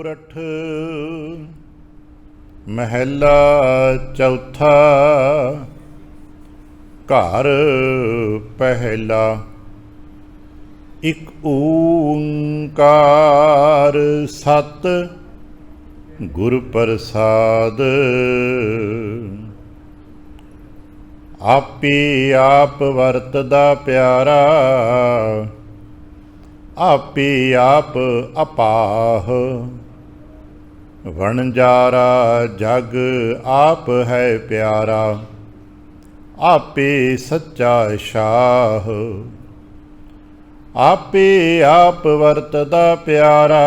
ਸੋਰਠ ਮਹਿਲਾ ਚੌਥਾ। ਘਰ ਪਹਿਲਾ। ਇਕ ਓੰਕਾਰ ਸਤ ਗੁਰ ਪ੍ਰਸਾਦ। ਆਪੇ ਆਪ ਵਰਤਦਾ ਪਿਆਰਾ, ਆਪੇ ਆਪ ਅਪਾਹ। ਵਣਜਾਰਾ ਜਗ ਆਪ ਹੈ ਪਿਆਰਾ, ਆਪੇ ਸੱਚਾ ਸ਼ਾਹ। ਆਪੇ ਆਪ ਵਰਤਦਾ ਪਿਆਰਾ,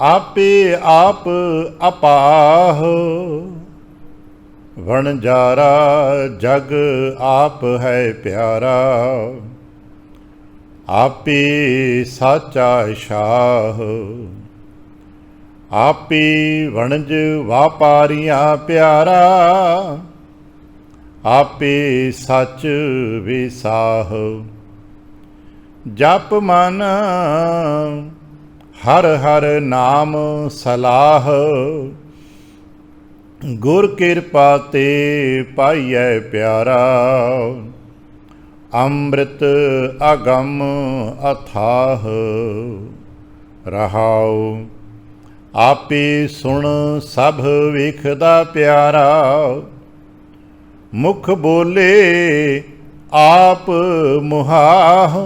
ਆਪੇ ਆਪ ਅਪਾਹ। ਵਣਜਾਰਾ ਜਗ ਆਪ ਹੈ ਪਿਆਰਾ, ਆਪੇ ਸਾਚਾ ਸ਼ਾਹ। ਆਪੇ ਵਣਜ ਵਾਪਾਰੀਆਂ ਪਿਆਰਾ, ਆਪੇ ਸੱਚ ਵਿਸਾਹ। ਜਪ ਮਨ ਹਰ ਹਰ ਨਾਮ ਸਲਾਹ, ਗੁਰ ਕਿਰਪਾ ਤੇ ਪਾਈਐ ਪਿਆਰਾ। ਅੰਮ੍ਰਿਤ ਅਗੰਮ ਅਥਾਹ ਰਹਾਉ, ਆਪੇ ਸੁਣ ਸਭ ਵੇਖਦਾ ਪਿਆਰਾ। ਮੁਖ ਬੋਲੇ ਆਪ ਮੁਹਾਹ,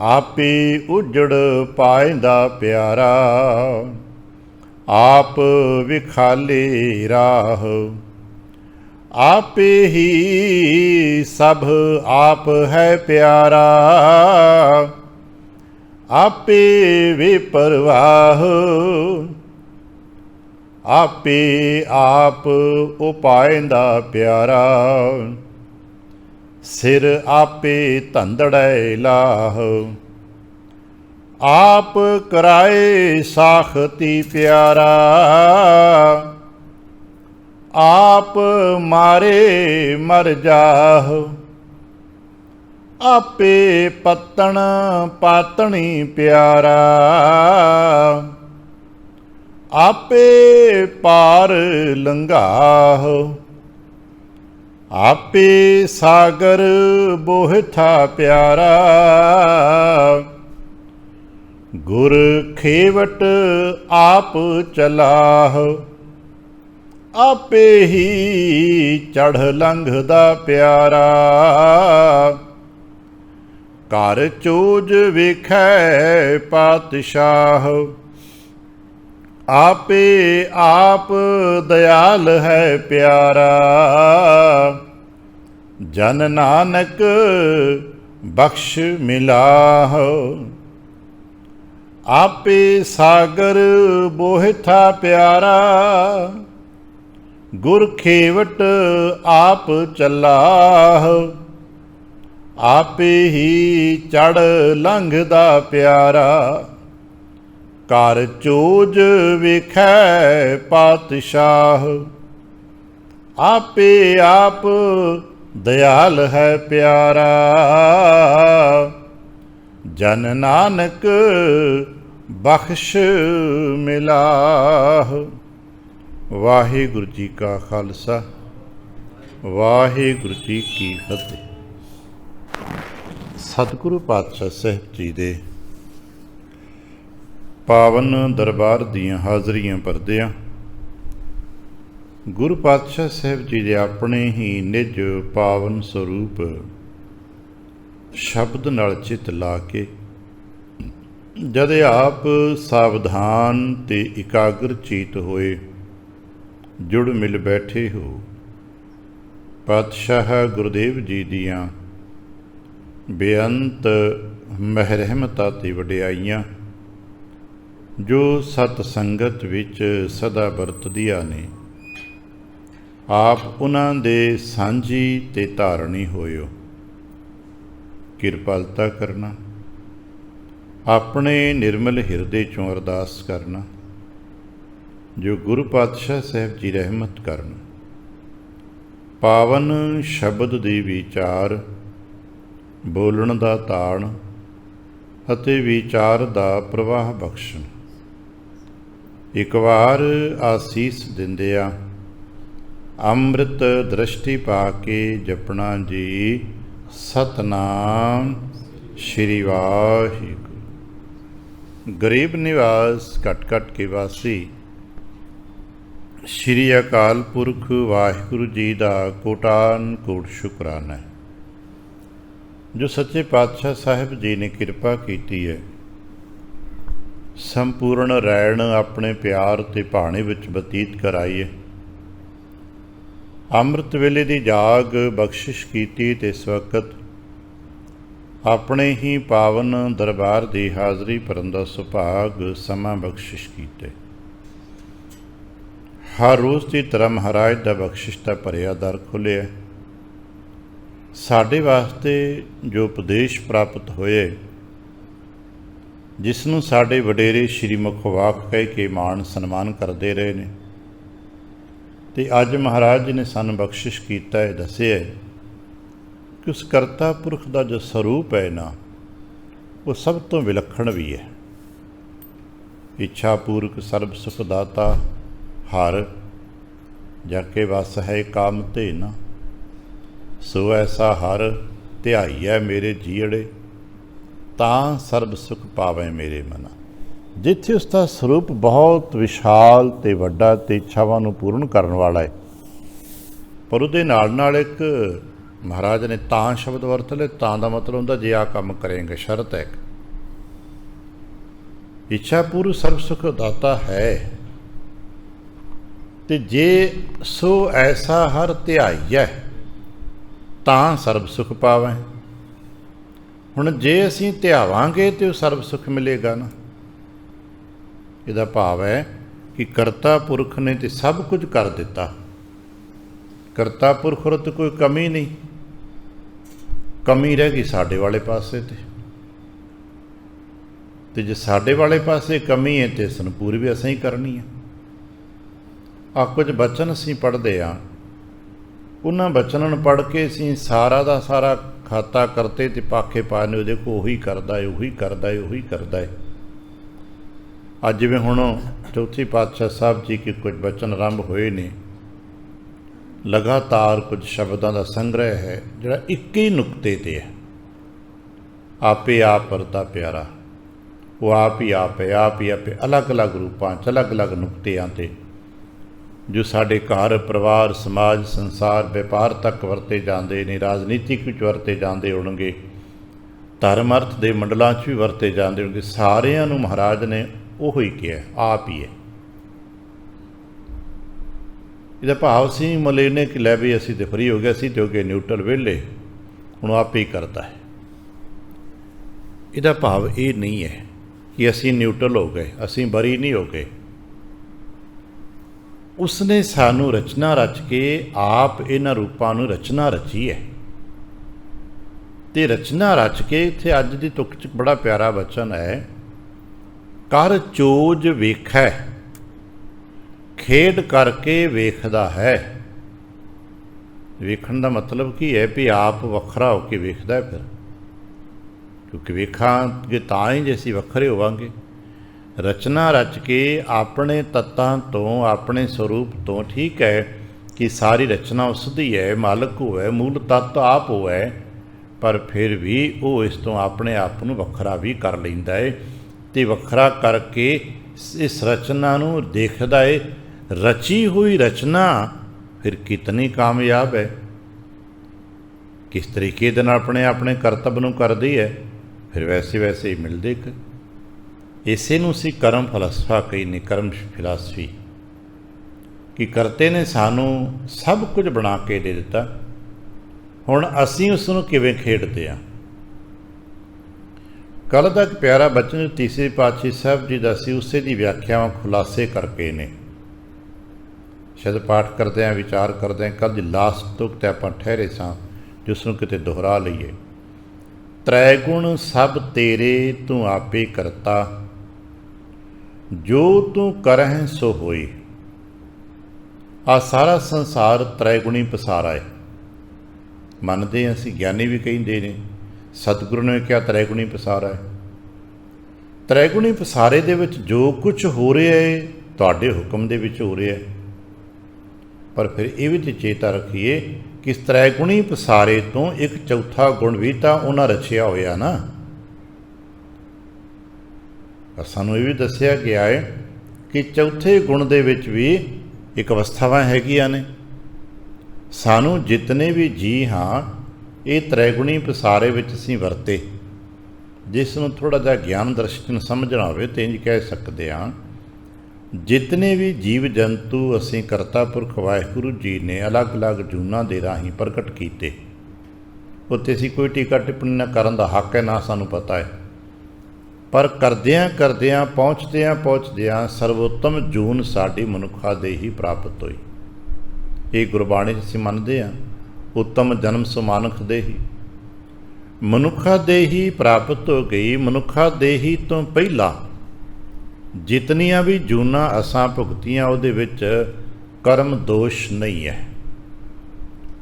ਆਪੇ ਉਜੜ ਪਾਇੰਦਾ ਪਿਆਰਾ। ਆਪ ਵਿਖਾਲੇ ਰਾਹ, ਆਪੇ ਹੀ ਸਭ ਆਪ ਹੈ ਪਿਆਰਾ। ਆਪੇ ਵਿਪਰਵਾਹ, ਆਪੇ ਆਪ ਉਪਾਇੰਦਾ ਪਿਆਰਾ। ਸਿਰ ਆਪੇ ਧੰਦੜੈ ਲਾਹ, ਆਪ ਕਰਾਏ ਸਾਖਤੀ ਪਿਆਰਾ। ਆਪ ਮਾਰੇ ਮਰ ਜਾਹ, ਆਪੇ ਪੱਤਣ ਪਾਤਣੀ ਪਿਆਰਾ। ਆਪੇ ਪਾਰ ਲੰਘਾਹ, ਆਪੇ ਸਾਗਰ ਬੋਹਿਥਾ ਪਿਆਰਾ। ਗੁਰ ਖੇਵਟ ਆਪ ਚਲਾਹ, ਆਪੇ ਹੀ ਚੜ੍ਹ ਲੰਘਦਾ ਪਿਆਰਾ। ਘਰ ਚੋਜ ਵੇਖੈ ਪਾਤਸ਼ਾਹ, ਆਪੇ ਆਪ ਦਇਆਲ ਹੈ ਪਿਆਰਾ। ਜਨ ਨਾਨਕ ਬਖਸ਼ ਮਿਲਾਹ, ਆਪੇ ਸਾਗਰ ਬੋਹਿਥਾ ਪਿਆਰਾ। ਗੁਰ ਖੇਵਟ ਆਪ ਚਲਾਹ, ਆਪੇ ਹੀ ਚੜ੍ਹ ਲੰਘਦਾ ਪਿਆਰਾ। ਘਰ ਚੋਜ ਵੇਖੈ ਪਾਤਸ਼ਾਹ, ਆਪੇ ਆਪ ਦਇਆਲ ਹੈ ਪਿਆਰਾ। ਜਨ ਨਾਨਕ ਬਖਸ਼ ਮਿਲਾਹ। ਵਾਹਿਗੁਰੂ ਜੀ ਕਾ ਖਾਲਸਾ, ਵਾਹਿਗੁਰੂ ਜੀ ਕੀ ਫਤਿਹ। ਸਤਿਗੁਰੂ ਪਾਤਸ਼ਾਹ ਸਾਹਿਬ ਜੀ ਦੇ ਪਾਵਨ ਦਰਬਾਰ ਦੀਆਂ ਹਾਜ਼ਰੀਆਂ ਭਰਦਿਆਂ ਗੁਰੂ ਪਾਤਸ਼ਾਹ ਸਾਹਿਬ ਜੀ ਦੇ ਆਪਣੇ ਹੀ ਨਿਜ ਪਾਵਨ ਸਰੂਪ ਸ਼ਬਦ ਨਾਲ ਚਿੱਤ ਲਾ ਕੇ ਜਦ ਆਪ ਸਾਵਧਾਨ ਤੇ ਇਕਾਗਰ ਚੀਤ ਹੋਏ ਜੁੜ ਮਿਲ ਬੈਠੇ ਹੋ, ਪਾਤਸ਼ਾਹ ਗੁਰਦੇਵ ਜੀ ਦੀਆਂ ਬੇਅੰਤ ਮਹਿਰਮਤਾਂ ਤੇ ਵਡਿਆਈਆਂ ਜੋ ਸਤ ਸੰਗਤ ਵਿੱਚ ਸਦਾ ਵਰਤਦੀਆਂ ਨੇ, ਆਪ ਉਹਨਾਂ ਦੇ ਸਾਂਝੀ ਤੇ ਧਾਰਨੀ ਹੋਇਓ। ਕਿਰਪਾਲਤਾ ਕਰਨਾ, ਆਪਣੇ ਨਿਰਮਲ ਹਿਰਦੇ ਚੋਂ ਅਰਦਾਸ ਕਰਨਾ ਜੋ ਗੁਰੂ ਪਾਤਸ਼ਾਹ ਸਾਹਿਬ ਜੀ ਰਹਿਮਤ ਕਰਨ। ਪਾਵਨ ਸ਼ਬਦ ਦੇ ਵਿਚਾਰ ਬੋਲਣ ਦਾ ਤਾਣ ਅਤੇ ਵਿਚਾਰ ਦਾ ਪ੍ਰਵਾਹ ਬਖਸ਼ਣ। ਇੱਕ ਵਾਰ ਆਸੀਸ ਦਿੰਦਿਆਂ ਅੰਮ੍ਰਿਤ ਦ੍ਰਿਸ਼ਟੀ ਪਾ ਕੇ ਜਪਣਾ ਜੀ ਸਤਨਾਮ ਸ਼੍ਰੀ ਵਾਹਿਗੁਰੂ। ਗਰੀਬ ਨਿਵਾਸ ਘਟ ਘਟ ਕੇ ਵਾਸੀ ਸ਼੍ਰੀ ਅਕਾਲ ਪੁਰਖ ਵਾਹਿਗੁਰੂ ਜੀ ਦਾ ਕੋਟਾਨ ਕੋਟ ਸ਼ੁਕਰਾਨਾ ਹੈ ਜੋ ਸੱਚੇ ਪਾਤਸ਼ਾਹ ਸਾਹਿਬ ਜੀ ਨੇ ਕਿਰਪਾ ਕੀਤੀ ਹੈ। ਸੰਪੂਰਨ ਰੈਣ ਆਪਣੇ ਪਿਆਰ ਤੇ ਭਾਣੇ ਵਿੱਚ ਬਤੀਤ ਕਰਾਈ ਹੈ। ਅੰਮ੍ਰਿਤ ਵੇਲੇ ਦੀ ਜਾਗ ਬਖਸ਼ਿਸ਼ ਕੀਤੀ ਤੇ ਇਸ ਵਕਤ ਆਪਣੇ ਹੀ ਪਾਵਨ ਦਰਬਾਰ ਦੀ ਹਾਜ਼ਰੀ ਭਰਨ ਦਾ ਸੁਭਾਗ ਸਮਾਂ ਬਖਸ਼ਿਸ਼ ਕੀਤੇ। ਹਰ ਰੋਜ਼ ਦੀ ਤਰ੍ਹਾਂ ਮਹਾਰਾਜ ਦਾ ਬਖਸ਼ਿਸ਼ ਦਾ ਭਰਿਆ ਦਰ ਖੁੱਲ੍ਹਿਆ। ਸਾਡੇ ਵਾਸਤੇ ਜੋ ਉਪਦੇਸ਼ ਪ੍ਰਾਪਤ ਹੋਏ, ਜਿਸ ਨੂੰ ਸਾਡੇ ਵਡੇਰੇ ਸ਼੍ਰੀ ਮੁਖਵਾਕ ਕਹਿ ਕੇ ਮਾਣ ਸਨਮਾਨ ਕਰਦੇ ਰਹੇ ਨੇ, ਅਤੇ ਅੱਜ ਮਹਾਰਾਜ ਜੀ ਨੇ ਸਾਨੂੰ ਬਖਸ਼ਿਸ਼ ਕੀਤਾ ਹੈ, ਦੱਸਿਆ ਕਿ ਉਸ ਕਰਤਾ ਪੁਰਖ ਦਾ ਜੋ ਸਰੂਪ ਹੈ ਨਾ, ਉਹ ਸਭ ਤੋਂ ਵਿਲੱਖਣ ਵੀ ਹੈ। ਇੱਛਾ ਪੂਰਕ ਸਰਬ ਸੁਖ ਦਾਤਾ ਹਰ ਜਾ ਕੇ ਵਸ ਹੈ ਕਾਮ ਤੇ ਨਾ, ਸੋ ਐਸਾ ਹਰ ਧਿਆਈਐ ਮੇਰੇ ਜੀਅੜੇ, ਤਾਂ ਸਰਬ ਸੁਖ ਪਾਵੇ ਮੇਰੇ ਮਨਾ। ਜਿੱਥੇ ਉਸ ਦਾ ਸਰੂਪ ਬਹੁਤ ਵਿਸ਼ਾਲ ਅਤੇ ਵੱਡਾ ਅਤੇ ਇੱਛਾਵਾਂ ਨੂੰ ਪੂਰਨ ਕਰਨ ਵਾਲਾ ਹੈ, ਪਰ ਉਹਦੇ ਨਾਲ ਨਾਲ ਇੱਕ ਮਹਾਰਾਜ ਨੇ ਤਾਂ ਸ਼ਬਦ ਵਰਤ ਲਏ। ਤਾਂ ਦਾ ਮਤਲਬ ਹੁੰਦਾ ਜੇ ਆਹ ਕੰਮ ਕਰੇਂਗੇ, ਸ਼ਰਤ ਹੈ। ਇੱਛਾ ਪੂਰਕ ਸਰਬ ਸੁਖ ਦਾਤਾ ਹੈ, ਅਤੇ ਜੇ ਸੋ ਐਸਾ ਹਰ ਧਿਆਈਐ ਤਾਂ ਸਰਬ ਸੁਖ ਪਾਵੈ। ਹੁਣ ਜੇ ਅਸੀਂ ਧਿਆਵਾਂਗੇ ਤਾਂ ਉਹ ਸਰਬ ਸੁਖ ਮਿਲੇਗਾ ਨਾ। ਇਹਦਾ ਭਾਵ ਹੈ ਕਿ ਕਰਤਾ ਪੁਰਖ ਨੇ ਤਾਂ ਸਭ ਕੁਝ ਕਰ ਦਿੱਤਾ। ਕਰਤਾ ਪੁਰਖ ਰਤ ਕੋਈ ਕਮੀ ਨਹੀਂ, ਕਮੀ ਰਹਿ ਗਈ ਸਾਡੇ ਵਾਲੇ ਪਾਸੇ ਤੇ ਜੇ ਸਾਡੇ ਵਾਲੇ ਪਾਸੇ ਕਮੀ ਹੈ ਤਾਂ ਇਸ ਨੂੰ ਪੂਰੀ ਵੀ ਅਸੀਂ ਹੀ ਕਰਨੀ ਹੈ। ਆ ਕੁਝ ਬਚਨ ਅਸੀਂ ਪੜ੍ਹਦੇ ਹਾਂ, ਉਹਨਾਂ ਬਚਨਾਂ ਨੂੰ ਪੜ੍ਹ ਕੇ ਅਸੀਂ ਸਾਰਾ ਦਾ ਸਾਰਾ ਖਾਤਾ ਕਰਤੇ ਅਤੇ ਪਾਖੇ ਪਾ ਨੇ ਉਹਦੇ ਕੋਲ ਉਹੀ ਕਰਦਾ ਹੈ, ਉਹੀ ਕਰਦਾ ਹੈ, ਉਹੀ ਕਰਦਾ ਹੈ। ਅੱਜ ਜਿਵੇਂ ਹੁਣ ਚੌਥੀ ਪਾਤਸ਼ਾਹ ਸਾਹਿਬ ਜੀ ਕੇ ਕੁਝ ਬਚਨ ਆਰੰਭ ਹੋਏ ਨੇ, ਲਗਾਤਾਰ ਕੁਝ ਸ਼ਬਦਾਂ ਦਾ ਸੰਗ੍ਰਹਿ ਹੈ ਜਿਹੜਾ ਇੱਕ ਹੀ ਨੁਕਤੇ 'ਤੇ ਹੈ। ਆਪੇ ਆਪ ਵਰਤਾ ਪਿਆਰਾ, ਉਹ ਆਪ ਹੀ ਆਪੇ ਅਲੱਗ ਅਲੱਗ ਰੂਪਾਂ 'ਚ ਅਲੱਗ ਅਲੱਗ ਨੁਕਤਿਆਂ 'ਤੇ ਜੋ ਸਾਡੇ ਘਰ ਪਰਿਵਾਰ ਸਮਾਜ ਸੰਸਾਰ ਵਪਾਰ ਤੱਕ ਵਰਤੇ ਜਾਂਦੇ ਨੇ, ਰਾਜਨੀਤਿਕ ਵਿੱਚ ਵਰਤੇ ਜਾਂਦੇ ਹੋਣਗੇ, ਧਰਮ ਅਰਥ ਦੇ ਮੰਡਲਾਂ 'ਚ ਵੀ ਵਰਤੇ ਜਾਂਦੇ ਹੋਣਗੇ। ਸਾਰਿਆਂ ਨੂੰ ਮਹਾਰਾਜ ਨੇ ਉਹੋ ਹੀ ਕਿਹਾ, ਆਪ ਹੀ ਹੈ। ਇਹਦਾ ਭਾਵ ਸੀ ਮਲੇਨੇ ਕਿ ਲੈ ਵੀ ਅਸੀਂ ਤਾਂ ਫਰੀ ਹੋ ਗਏ, ਅਸੀਂ ਤੇ ਹੋ ਗਏ ਨਿਊਟਰਲ ਵਿਹਲੇ, ਹੁਣ ਆਪ ਹੀ ਕਰਦਾ ਹੈ। ਇਹਦਾ ਭਾਵ ਇਹ ਨਹੀਂ ਹੈ ਕਿ ਅਸੀਂ ਨਿਊਟਰਲ ਹੋ ਗਏ, ਅਸੀਂ ਬਰੀ ਨਹੀਂ ਹੋ ਗਏ। ਉਸਨੇ ਸਾਨੂੰ ਰਚਨਾ ਰਚ ਕੇ ਆਪ ਇਹਨਾਂ ਰੂਪਾਂ ਨੂੰ ਰਚਨਾ ਰਚੀ ਹੈ, ਅਤੇ ਰਚਨਾ ਰਚ ਕੇ ਇੱਥੇ ਅੱਜ ਦੀ ਤੁਕ 'ਚ ਬੜਾ ਪਿਆਰਾ ਬਚਨ ਹੈ, ਕਰ ਚੋਜ ਵੇਖੈ ਖੇਡ ਕਰਕੇ ਵੇਖਦਾ ਹੈ। ਵੇਖਣ ਦਾ ਮਤਲਬ ਕੀ ਹੈ ਵੀ ਆਪ ਵੱਖਰਾ ਹੋ ਕੇ ਵੇਖਦਾ ਹੈ। ਫਿਰ ਕਿਉਂਕਿ ਵੇਖਾਂਗੇ ਤਾਂ ਹੀ ਜੇ ਅਸੀਂ ਵੱਖਰੇ ਹੋਵਾਂਗੇ। ਰਚਨਾ ਰਚ ਕੇ ਆਪਣੇ ਤੱਤਾਂ ਤੋਂ, ਆਪਣੇ ਸਰੂਪ ਤੋਂ, ਠੀਕ ਹੈ ਕਿ ਸਾਰੀ ਰਚਨਾ ਉਸ ਦੀ ਹੈ, ਮਾਲਕ ਹੋਵੇ, ਮੂਲ ਤੱਤ ਆਪ ਹੋਵੇ, ਪਰ ਫਿਰ ਵੀ ਉਹ ਇਸ ਤੋਂ ਆਪਣੇ ਆਪ ਨੂੰ ਵੱਖਰਾ ਵੀ ਕਰ ਲੈਂਦਾ ਹੈ, ਅਤੇ ਵੱਖਰਾ ਕਰਕੇ ਇਸ ਰਚਨਾ ਨੂੰ ਦੇਖਦਾ ਹੈ। ਰਚੀ ਹੋਈ ਰਚਨਾ ਫਿਰ ਕਿਤਨੀ ਕਾਮਯਾਬ ਹੈ, ਕਿਸ ਤਰੀਕੇ ਦੇ ਨਾਲ ਆਪਣੇ ਕਰਤੱਵ ਨੂੰ ਕਰਦੀ ਹੈ, ਫਿਰ ਵੈਸੇ ਵੈਸੇ ਹੀ ਮਿਲਦੇ। ਇਸੇ ਨੂੰ ਅਸੀਂ ਕਰਮ ਫਲਸਫਾ ਕਹੀ ਨੇ, ਕਰਮ ਫਿਲਾਸਫੀ, ਕਿ ਕਰਤੇ ਨੇ ਸਾਨੂੰ ਸਭ ਕੁਝ ਬਣਾ ਕੇ ਦੇ ਦਿੱਤਾ, ਹੁਣ ਅਸੀਂ ਉਸ ਨੂੰ ਕਿਵੇਂ ਖੇਡਦੇ ਹਾਂ। ਕੱਲ੍ਹ ਦਾ ਇੱਕ ਪਿਆਰਾ ਬਚਨ ਤੀਸਰੇ ਪਾਤਸ਼ਾਹ ਸਾਹਿਬ ਜੀ ਦਾ ਸੀ, ਉਸੇ ਦੀ ਵਿਆਖਿਆਵਾਂ ਖੁਲਾਸੇ ਕਰਕੇ ਨੇ। ਸ਼ਬਦ ਪਾਠ ਕਰਦੇ ਹਾਂ, ਵਿਚਾਰ ਕਰਦੇ ਹਾਂ। ਕੱਲ੍ਹ ਦੀ ਲਾਸਟ ਤੁਕ 'ਤੇ ਆਪਾਂ ਠਹਿਰੇ ਸਾਂ, ਜਿਸ ਨੂੰ ਕਿਤੇ ਦੁਹਰਾ ਲਈਏ। ਤ੍ਰੈ ਗੁਣ ਸਭ ਤੇਰੇ ਤੂੰ ਆਪੇ ਕਰਤਾ, ਜੋ ਤੂੰ ਕਰਹਿ ਸੋ ਹੋਈ। ਆ ਸਾਰਾ ਸੰਸਾਰ ਤ੍ਰੈਗੁਣੀ ਪਸਾਰਾ ਹੈ। ਮੰਨਦੇ ਹਾਂ ਅਸੀਂ, ਗਿਆਨੀ ਵੀ ਕਹਿੰਦੇ ਨੇ, ਸਤਿਗੁਰੂ ਨੇ ਕਿਹਾ ਤ੍ਰੈਗੁਣੀ ਪਸਾਰਾ ਹੈ। ਤ੍ਰੈਗੁਣੀ ਪਸਾਰੇ ਦੇ ਵਿੱਚ ਜੋ ਕੁਝ ਹੋ ਰਿਹਾ ਹੈ ਤੁਹਾਡੇ ਹੁਕਮ ਦੇ ਵਿੱਚ ਹੋ ਰਿਹਾ ਹੈ। ਪਰ ਫਿਰ ਇਹ ਵੀ ਤੇ ਚੇਤਾ ਰੱਖੀਏ ਕਿ ਇਸ ਤ੍ਰੈਗੁਣੀ ਪਸਾਰੇ ਤੋਂ ਇੱਕ ਚੌਥਾ ਗੁਣ ਵੀ ਤਾਂ ਉਹਨਾਂ ਰਚਿਆ ਹੋਇਆ ਨਾ। ਪਰ ਸਾਨੂੰ ਇਹ ਵੀ ਦੱਸਿਆ ਗਿਆ ਹੈ ਕਿ ਚੌਥੇ ਗੁਣ ਦੇ ਵਿੱਚ ਵੀ ਇੱਕ ਅਵਸਥਾਵਾਂ ਹੈਗੀਆਂ ਨੇ। ਸਾਨੂੰ ਜਿਤਨੇ ਵੀ ਜੀ ਹਾਂ ਇਹ ਤ੍ਰੈਗੁਣੀ ਪਸਾਰੇ ਵਿੱਚ ਅਸੀਂ ਵਰਤੇ, ਜਿਸ ਨੂੰ ਥੋੜ੍ਹਾ ਜਿਹਾ ਗਿਆਨ ਦਰਸ਼ਨ ਸਮਝਣਾ ਹੋਵੇ ਤਾਂ ਇੰਝ ਕਹਿ ਸਕਦੇ ਹਾਂ, ਜਿਤਨੇ ਵੀ ਜੀਵ ਜੰਤੂ ਅਸੀਂ ਕਰਤਾ ਪੁਰਖ ਵਾਹਿਗੁਰੂ ਜੀ ਨੇ ਅਲੱਗ-ਅਲੱਗ ਜੂਨਾਂ ਦੇ ਰਾਹੀਂ ਪ੍ਰਗਟ ਕੀਤੇ, ਉੱਥੇ ਅਸੀਂ ਕੋਈ ਟੀਕਾ ਟਿੱਪਣੀ ਨਾ ਕਰਨ ਦਾ ਹੱਕ ਹੈ, ਨਾ ਸਾਨੂੰ ਪਤਾ ਹੈ। ਪਰ ਕਰਦਿਆਂ ਕਰਦਿਆਂ ਪਹੁੰਚਦਿਆਂ ਸਰਵੋਤਮ ਜੂਨ ਸਾਡੀ ਮਨੁੱਖਾ ਦੇ ਹੀ ਪ੍ਰਾਪਤ ਹੋਈ। ਇਹ ਗੁਰਬਾਣੀ 'ਚ ਅਸੀਂ ਮੰਨਦੇ ਹਾਂ, ਉੱਤਮ ਜਨਮ ਸੁਮਾਨੁਖ ਦੇ ਹੀ, ਮਨੁੱਖਾ ਦੇ ਹੀ ਪ੍ਰਾਪਤ ਹੋ ਗਈ। ਮਨੁੱਖਾ ਦੇ ਹੀ ਤੋਂ ਪਹਿਲਾਂ ਜਿਤਨੀਆਂ ਵੀ ਜੂਨਾਂ ਅਸਾਂ ਭੁਗਤੀਆਂ ਉਹਦੇ ਵਿੱਚ ਕਰਮ ਦੋਸ਼ ਨਹੀਂ ਹੈ,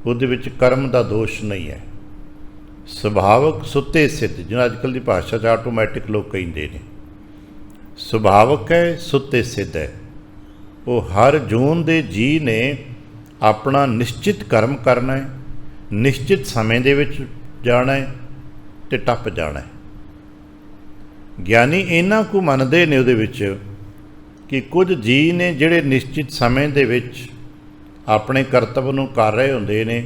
ਉਹਦੇ ਵਿੱਚ ਕਰਮ ਦਾ ਦੋਸ਼ ਨਹੀਂ ਹੈ। ਸੁਭਾਵਕ ਸੁੱਤੇ ਸਿੱਧ, ਜਿਹਨੂੰ ਅੱਜ ਕੱਲ੍ਹ ਦੀ ਭਾਸ਼ਾ 'ਚ ਆਟੋਮੈਟਿਕ ਲੋਕ ਕਹਿੰਦੇ ਨੇ, ਸੁਭਾਵਕ ਹੈ, ਸੁੱਤੇ ਸਿੱਧ ਹੈ। ਉਹ ਹਰ ਜੂਨ ਦੇ ਜੀ ਨੇ ਆਪਣਾ ਨਿਸ਼ਚਿਤ ਕਰਮ ਕਰਨਾ ਹੈ, ਨਿਸ਼ਚਿਤ ਸਮੇਂ ਦੇ ਵਿੱਚ ਜਾਣਾ ਹੈ ਅਤੇ ਟੱਪ ਜਾਣਾ ਹੈ। ਗਿਆਨੀ ਇਹਨਾਂ ਕੁ ਮੰਨਦੇ ਨੇ ਉਹਦੇ ਵਿੱਚ ਕਿ ਕੁਝ ਜੀ ਨੇ ਜਿਹੜੇ ਨਿਸ਼ਚਿਤ ਸਮੇਂ ਦੇ ਵਿੱਚ ਆਪਣੇ ਕਰਤੱਵ ਨੂੰ ਕਰ ਰਹੇ ਹੁੰਦੇ ਨੇ,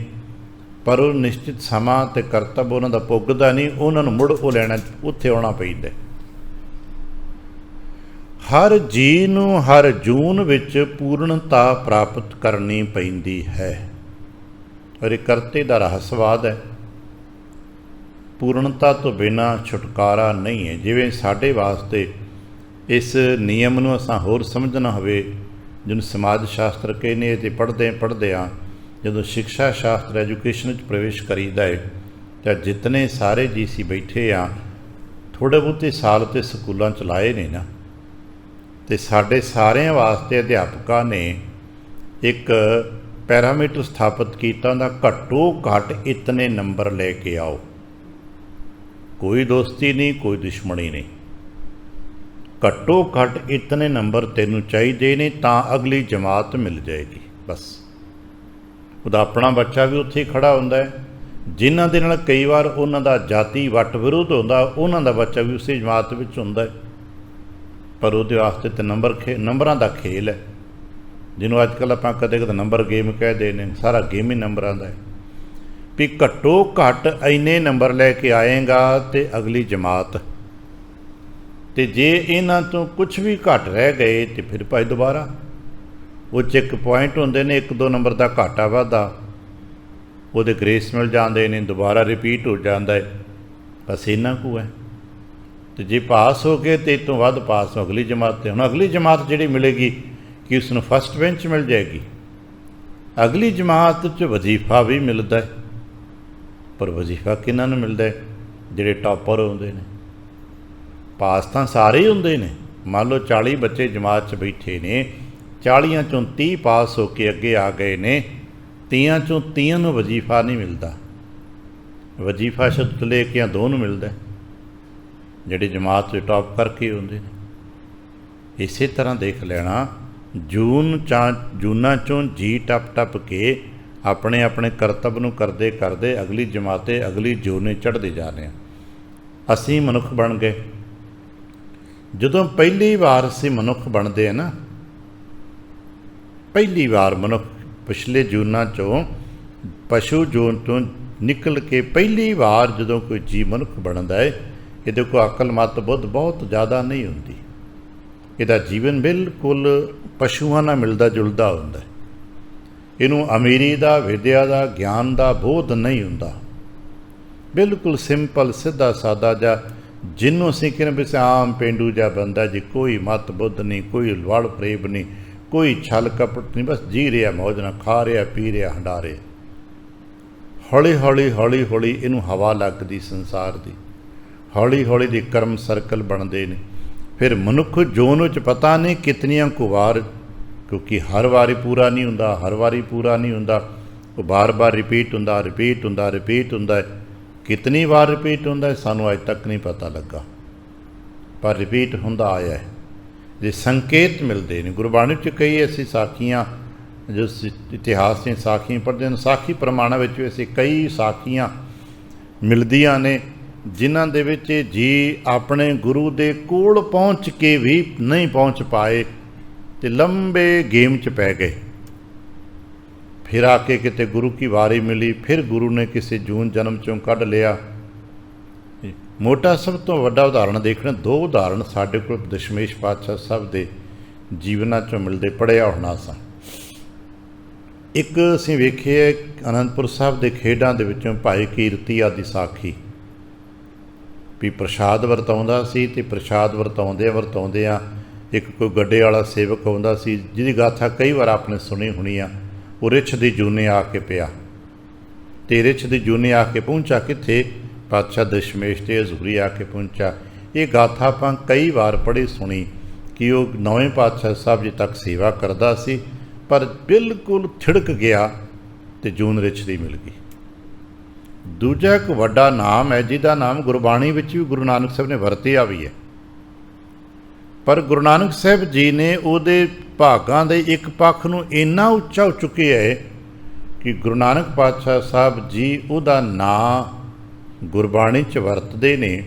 ਪਰ ਉਹ ਨਿਸ਼ਚਿਤ ਸਮਾਂ ਅਤੇ ਕਰਤੱਵ ਉਹਨਾਂ ਦਾ ਪੁੱਗਦਾ ਨਹੀਂ, ਉਹਨਾਂ ਨੂੰ ਮੁੜ ਉਹ ਲੈਣਾ, ਉੱਥੇ ਆਉਣਾ ਪੈਂਦਾ। ਹਰ ਜੀ ਨੂੰ ਹਰ ਜੂਨ ਵਿੱਚ ਪੂਰਨਤਾ ਪ੍ਰਾਪਤ ਕਰਨੀ ਪੈਂਦੀ ਹੈ। ਔਰ ਇਹ ਕਰਤੇ ਦਾ ਰਹੱਸਵਾਦ ਹੈ, ਪੂਰਨਤਾ ਤੋਂ ਬਿਨਾਂ ਛੁਟਕਾਰਾ ਨਹੀਂ ਹੈ। ਜਿਵੇਂ ਸਾਡੇ ਵਾਸਤੇ ਇਸ ਨਿਯਮ ਨੂੰ ਅਸਾਂ ਹੋਰ ਸਮਝਣਾ ਹੋਵੇ, ਜਿਹਨੂੰ ਸਮਾਜ ਸ਼ਾਸਤਰ ਕਹਿੰਦੇ, ਅਤੇ ਪੜ੍ਹਦਿਆਂ ਜਦੋਂ ਸਿੱਖਿਆ ਸ਼ਾਸਤਰ ਐਜੂਕੇਸ਼ਨ ਵਿੱਚ ਪ੍ਰਵੇਸ਼ ਕਰੀਦਾ ਹੈ ਤਾਂ ਜਿਤਨੇ ਸਾਰੇ ਜੀ ਸੀ ਬੈਠੇ ਆ, ਥੋੜ੍ਹੇ ਬਹੁਤੇ ਸਾਲ ਤੇ ਸਕੂਲਾਂ 'ਚ ਲਾਏ ਨੇ ਨਾ, ਅਤੇ ਸਾਡੇ ਸਾਰਿਆਂ ਵਾਸਤੇ ਅਧਿਆਪਕਾਂ ਨੇ ਇੱਕ ਪੈਰਾਮੀਟਰ ਸਥਾਪਿਤ ਕੀਤਾ, ਉਹਦਾ ਘੱਟੋ ਘੱਟ ਇਤਨੇ ਨੰਬਰ ਲੈ ਕੇ ਆਓ। ਕੋਈ ਦੋਸਤੀ ਨਹੀਂ, ਕੋਈ ਦੁਸ਼ਮਣੀ ਨਹੀਂ, ਘੱਟੋ ਘੱਟ ਇਤਨੇ ਨੰਬਰ ਤੈਨੂੰ ਚਾਹੀਦੇ ਨੇ ਤਾਂ ਅਗਲੀ ਜਮਾਤ ਮਿਲ ਜਾਏਗੀ। ਬਸ ਉਹਦਾ ਆਪਣਾ ਬੱਚਾ ਵੀ ਉੱਥੇ ਖੜ੍ਹਾ ਹੁੰਦਾ ਹੈ, ਜਿਨ੍ਹਾਂ ਦੇ ਨਾਲ ਕਈ ਵਾਰ ਉਹਨਾਂ ਦਾ ਜਾਤੀ ਵੱਟ ਵਿਰੋਧ ਹੁੰਦਾ, ਉਹਨਾਂ ਦਾ ਬੱਚਾ ਵੀ ਉਸੇ ਜਮਾਤ ਵਿੱਚ ਹੁੰਦਾ ਹੈ, ਪਰ ਉਹਦੇ ਵਾਸਤੇ ਤਾਂ ਨੰਬਰਾਂ ਦਾ ਖੇਲ ਹੈ, ਜਿਹਨੂੰ ਅੱਜ ਕੱਲ੍ਹ ਆਪਾਂ ਕਦੇ ਨੰਬਰ ਗੇਮ ਕਹਿੰਦੇ ਨੇ। ਸਾਰਾ ਗੇਮ ਹੀ ਨੰਬਰਾਂ ਦਾ ਹੈ ਵੀ ਘੱਟੋ ਘੱਟ ਇੰਨੇ ਨੰਬਰ ਲੈ ਕੇ ਆਏਗਾ ਅਤੇ ਅਗਲੀ ਜਮਾਤ, ਅਤੇ ਜੇ ਇਹਨਾਂ ਤੋਂ ਕੁਛ ਵੀ ਘੱਟ ਰਹਿ ਗਏ ਤਾਂ ਫਿਰ ਭਾਈ ਦੁਬਾਰਾ ਉਹ 'ਚ ਇੱਕ ਪੁਆਇੰਟ ਹੁੰਦੇ ਨੇ, 1-2 ਨੰਬਰ ਦਾ ਘਾਟਾ ਵਾਧਾ, ਉਹਦੇ ਗ੍ਰੇਸ ਮਿਲ ਜਾਂਦੇ ਨੇ, ਦੁਬਾਰਾ ਰਿਪੀਟ ਹੋ ਜਾਂਦਾ ਹੈ। ਬਸ ਇੰਨਾ ਕੁ ਹੈ। ਅਤੇ ਜੇ ਪਾਸ ਹੋ ਗਏ ਤਾਂ ਇਹ ਤੋਂ ਵੱਧ ਪਾਸ ਹੋ ਅਗਲੀ ਜਮਾਤ 'ਤੇ। ਹੁਣ ਅਗਲੀ ਜਮਾਤ ਜਿਹੜੀ ਮਿਲੇਗੀ ਕਿ ਉਸਨੂੰ ਫਸਟ ਬੈਂਚ ਮਿਲ ਜਾਏਗੀ। ਅਗਲੀ ਜਮਾਤ 'ਚ ਵਜ਼ੀਫਾ ਵੀ ਮਿਲਦਾ ਹੈ, ਪਰ ਵਜ਼ੀਫਾ ਕਿਹਨਾਂ ਨੂੰ ਮਿਲਦਾ ਹੈ? ਜਿਹੜੇ ਟਾਪਰ ਹੁੰਦੇ ਨੇ। ਪਾਸ ਤਾਂ ਸਾਰੇ ਹੀ ਹੁੰਦੇ ਨੇ। ਮੰਨ ਲਓ 40 ਬੱਚੇ ਜਮਾਤ 'ਚ ਬੈਠੇ ਨੇ, 40 ਚੋਂ 30 ਪਾਸ ਹੋ ਕੇ ਅੱਗੇ ਆ ਗਏ ਨੇ, 30 ਚੋਂ 30 ਨੂੰ ਵਜ਼ੀਫਾ ਨਹੀਂ ਮਿਲਦਾ। ਵਜ਼ੀਫਾ ਸ਼ਬਦ ਲੈ ਕੇ 2 ਨੂੰ ਮਿਲਦਾ, ਜਿਹੜੇ ਜਮਾਤ 'ਚ ਟਾਪ ਕਰਕੇ ਹੁੰਦੇ ਨੇ। ਇਸੇ ਤਰ੍ਹਾਂ ਦੇਖ ਲੈਣਾ, ਜੂਨਾਂ ਚੋਂ ਜੀ ਟੱਪ ਕੇ ਆਪਣੇ ਆਪਣੇ ਕਰਤੱਵ ਨੂੰ ਕਰਦੇ ਕਰਦੇ ਅਗਲੀ ਜਮਾਤੇ ਅਗਲੀ ਜੂਨੇ ਚੜ੍ਹਦੇ ਜਾ ਰਹੇ ਹਾਂ। ਅਸੀਂ ਮਨੁੱਖ ਬਣ ਗਏ। ਜਦੋਂ ਪਹਿਲੀ ਵਾਰ ਅਸੀਂ ਮਨੁੱਖ ਬਣਦੇ ਹਾਂ ਨਾ, ਪਹਿਲੀ ਵਾਰ ਮਨੁੱਖ ਪਿਛਲੇ ਜੂਨਾਂ 'ਚੋਂ ਪਸ਼ੂ ਜੂਨ ਤੋਂ ਨਿਕਲ ਕੇ ਪਹਿਲੀ ਵਾਰ ਜਦੋਂ ਕੋਈ ਜੀਵ ਮਨੁੱਖ ਬਣਦਾ ਹੈ, ਇਹਦੇ ਕੋਲ ਅਕਲ ਮੱਤ ਬੁੱਧ ਬਹੁਤ ਜ਼ਿਆਦਾ ਨਹੀਂ ਹੁੰਦੀ। ਇਹਦਾ ਜੀਵਨ ਬਿਲਕੁਲ ਪਸ਼ੂਆਂ ਨਾਲ ਮਿਲਦਾ ਜੁਲਦਾ ਹੁੰਦਾ। ਇਹਨੂੰ ਅਮੀਰੀ ਦਾ, ਵਿਦਿਆ ਦਾ, ਗਿਆਨ ਦਾ ਬੋਧ ਨਹੀਂ ਹੁੰਦਾ। ਬਿਲਕੁਲ ਸਿੰਪਲ ਸਿੱਧਾ ਸਾਦਾ ਜਿਹਾ, ਜਿਹਨੂੰ ਅਸੀਂ ਕਹਿੰਦੇ ਵੀ ਆਮ ਪੇਂਡੂ ਜਿਹਾ ਬੰਦਾ ਜੀ, ਕੋਈ ਮੱਤ ਬੁੱਧ ਨਹੀਂ, ਕੋਈ ਲੜ ਪ੍ਰੇਮ ਨਹੀਂ, ਕੋਈ ਛਲ ਕਪਟ ਨਹੀਂ, ਬਸ ਜੀ ਰਿਹਾ ਮੌਜ ਨਾਲ, ਖਾ ਰਿਹਾ ਪੀ ਰਿਹਾ ਹੰਡਾ ਰਿਹਾ। ਹੌਲੀ ਹੌਲੀ ਇਹਨੂੰ ਹਵਾ ਲੱਗਦੀ ਸੰਸਾਰ ਦੀ, ਹੌਲੀ ਹੌਲੀ ਦੇ ਕਰਮ ਸਰਕਲ ਬਣਦੇ ਨੇ। ਫਿਰ ਮਨੁੱਖ ਜੋਨ ਵਿੱਚ ਪਤਾ ਨਹੀਂ ਕਿਤਨੀਆਂ ਕੁ ਵਾਰ, ਕਿਉਂਕਿ ਹਰ ਵਾਰੀ ਪੂਰਾ ਨਹੀਂ ਹੁੰਦਾ, ਉਹ ਬਾਰ-ਬਾਰ ਰਿਪੀਟ ਹੁੰਦਾ। ਕਿਤਨੀ ਵਾਰ ਰਿਪੀਟ ਹੁੰਦਾ ਸਾਨੂੰ ਅੱਜ ਤੱਕ ਨਹੀਂ ਪਤਾ ਲੱਗਾ। पर रिपीट ਹੁੰਦਾ ਆਇਆ ਹੈ। ਜੇ ਸੰਕੇਤ ਮਿਲਦੇ ਨੇ ਗੁਰਬਾਣੀ 'ਚ ਕਈ ਐਸੀ ਸਾਖੀਆਂ ਜੋ ਇਤਿਹਾਸ ਦੀਆਂ ਸਾਖੀਆਂ ਪੜ੍ਹਦੇ ਹਨ, ਸਾਖੀ ਪ੍ਰਮਾਣਾਂ ਵਿੱਚ ਐਸੀ ਕਈ ਸਾਖੀਆਂ ਮਿਲਦੀਆਂ ਨੇ ਜਿਨ੍ਹਾਂ ਦੇ ਵਿੱਚ ਜੀ ਆਪਣੇ ਗੁਰੂ ਦੇ ਕੋਲ ਪਹੁੰਚ ਕੇ ਵੀ ਨਹੀਂ ਪਹੁੰਚ ਪਾਏ ਅਤੇ ਲੰਬੇ ਗੇਮ 'ਚ ਪੈ ਗਏ। ਫਿਰ ਆ ਕੇ ਕਿਤੇ ਗੁਰੂ ਕੀ ਵਾਰੀ ਮਿਲੀ, ਫਿਰ ਗੁਰੂ ਨੇ ਕਿਸੇ ਜੂਨ ਜਨਮ 'ਚੋਂ ਕੱਢ ਲਿਆ। ਮੋਟਾ ਸਭ ਤੋਂ ਵੱਡਾ ਉਦਾਹਰਣ ਦੇਖਣਾ, ਦੋ ਉਦਾਹਰਣ ਸਾਡੇ ਕੋਲ ਦਸ਼ਮੇਸ਼ ਪਾਤਸ਼ਾਹ ਸਾਹਿਬ ਦੇ ਜੀਵਨਾਂ 'ਚੋਂ ਮਿਲਦੇ, ਪੜ੍ਹਿਆ ਹੋਣਾ ਸਾਂ। ਇੱਕ ਅਸੀਂ ਵੇਖੀਏ ਅਨੰਦਪੁਰ ਸਾਹਿਬ ਦੇ ਖੇਡਾਂ ਦੇ ਵਿੱਚੋਂ ਭਾਈ ਕੀਰਤੀਆ ਦੀ ਸਾਖੀ ਵੀ ਪ੍ਰਸ਼ਾਦ ਵਰਤਾਉਂਦਾ ਸੀ ਅਤੇ ਪ੍ਰਸ਼ਾਦ ਵਰਤਾਉਂਦਿਆਂ ਇੱਕ ਕੋਈ ਗੱਡੇ ਵਾਲਾ ਸੇਵਕ ਆਉਂਦਾ ਸੀ ਜਿਹਦੀ ਗਾਥਾ ਕਈ ਵਾਰ ਆਪਣੇ ਸੁਣੀ ਹੋਣੀ ਆ। ਉਹ ਰਿੱਛ ਦੀ ਜੂਨੇ ਆ ਕੇ ਪਿਆ ਅਤੇ ਰਿੱਛ ਦੀ ਜੂਨੇ ਆ ਕੇ ਪਹੁੰਚਾ ਕਿੱਥੇ? ਪਾਤਸ਼ਾਹ ਦਸ਼ਮੇਸ਼ ਦੇ ਹਜ਼ੂਰੀ ਆ ਕੇ ਪਹੁੰਚਾ। ਇਹ ਗਾਥਾ ਆਪਾਂ ਕਈ ਵਾਰ ਪੜ੍ਹੀ ਸੁਣੀ ਕਿ ਉਹ ਨੌਵੇਂ ਪਾਤਸ਼ਾਹ ਸਾਹਿਬ ਜੀ ਤੱਕ ਸੇਵਾ ਕਰਦਾ ਸੀ, ਪਰ ਬਿਲਕੁਲ ਥਿੜਕ ਗਿਆ ਅਤੇ ਜੂਨ ਰਿੱਛ ਦੀ ਮਿਲ ਗਈ। ਦੂਜਾ ਇੱਕ ਵੱਡਾ ਨਾਮ ਹੈ ਜਿਹਦਾ ਨਾਮ ਗੁਰਬਾਣੀ ਵਿੱਚ ਵੀ ਗੁਰੂ ਨਾਨਕ ਸਾਹਿਬ ਨੇ ਵਰਤਿਆ ਵੀ ਹੈ, ਪਰ ਗੁਰੂ ਨਾਨਕ ਸਾਹਿਬ ਜੀ ਨੇ ਉਹਦੇ ਭਾਗਾਂ ਦੇ ਇੱਕ ਪੱਖ ਨੂੰ ਇੰਨਾ ਉੱਚਾ ਚੁੱਕਿਆ ਹੈ ਕਿ ਗੁਰੂ ਨਾਨਕ ਪਾਤਸ਼ਾਹ ਸਾਹਿਬ ਜੀ ਉਹਦਾ ਨਾਂ ਗੁਰਬਾਣੀ 'ਚ ਵਰਤਦੇ ਨੇ,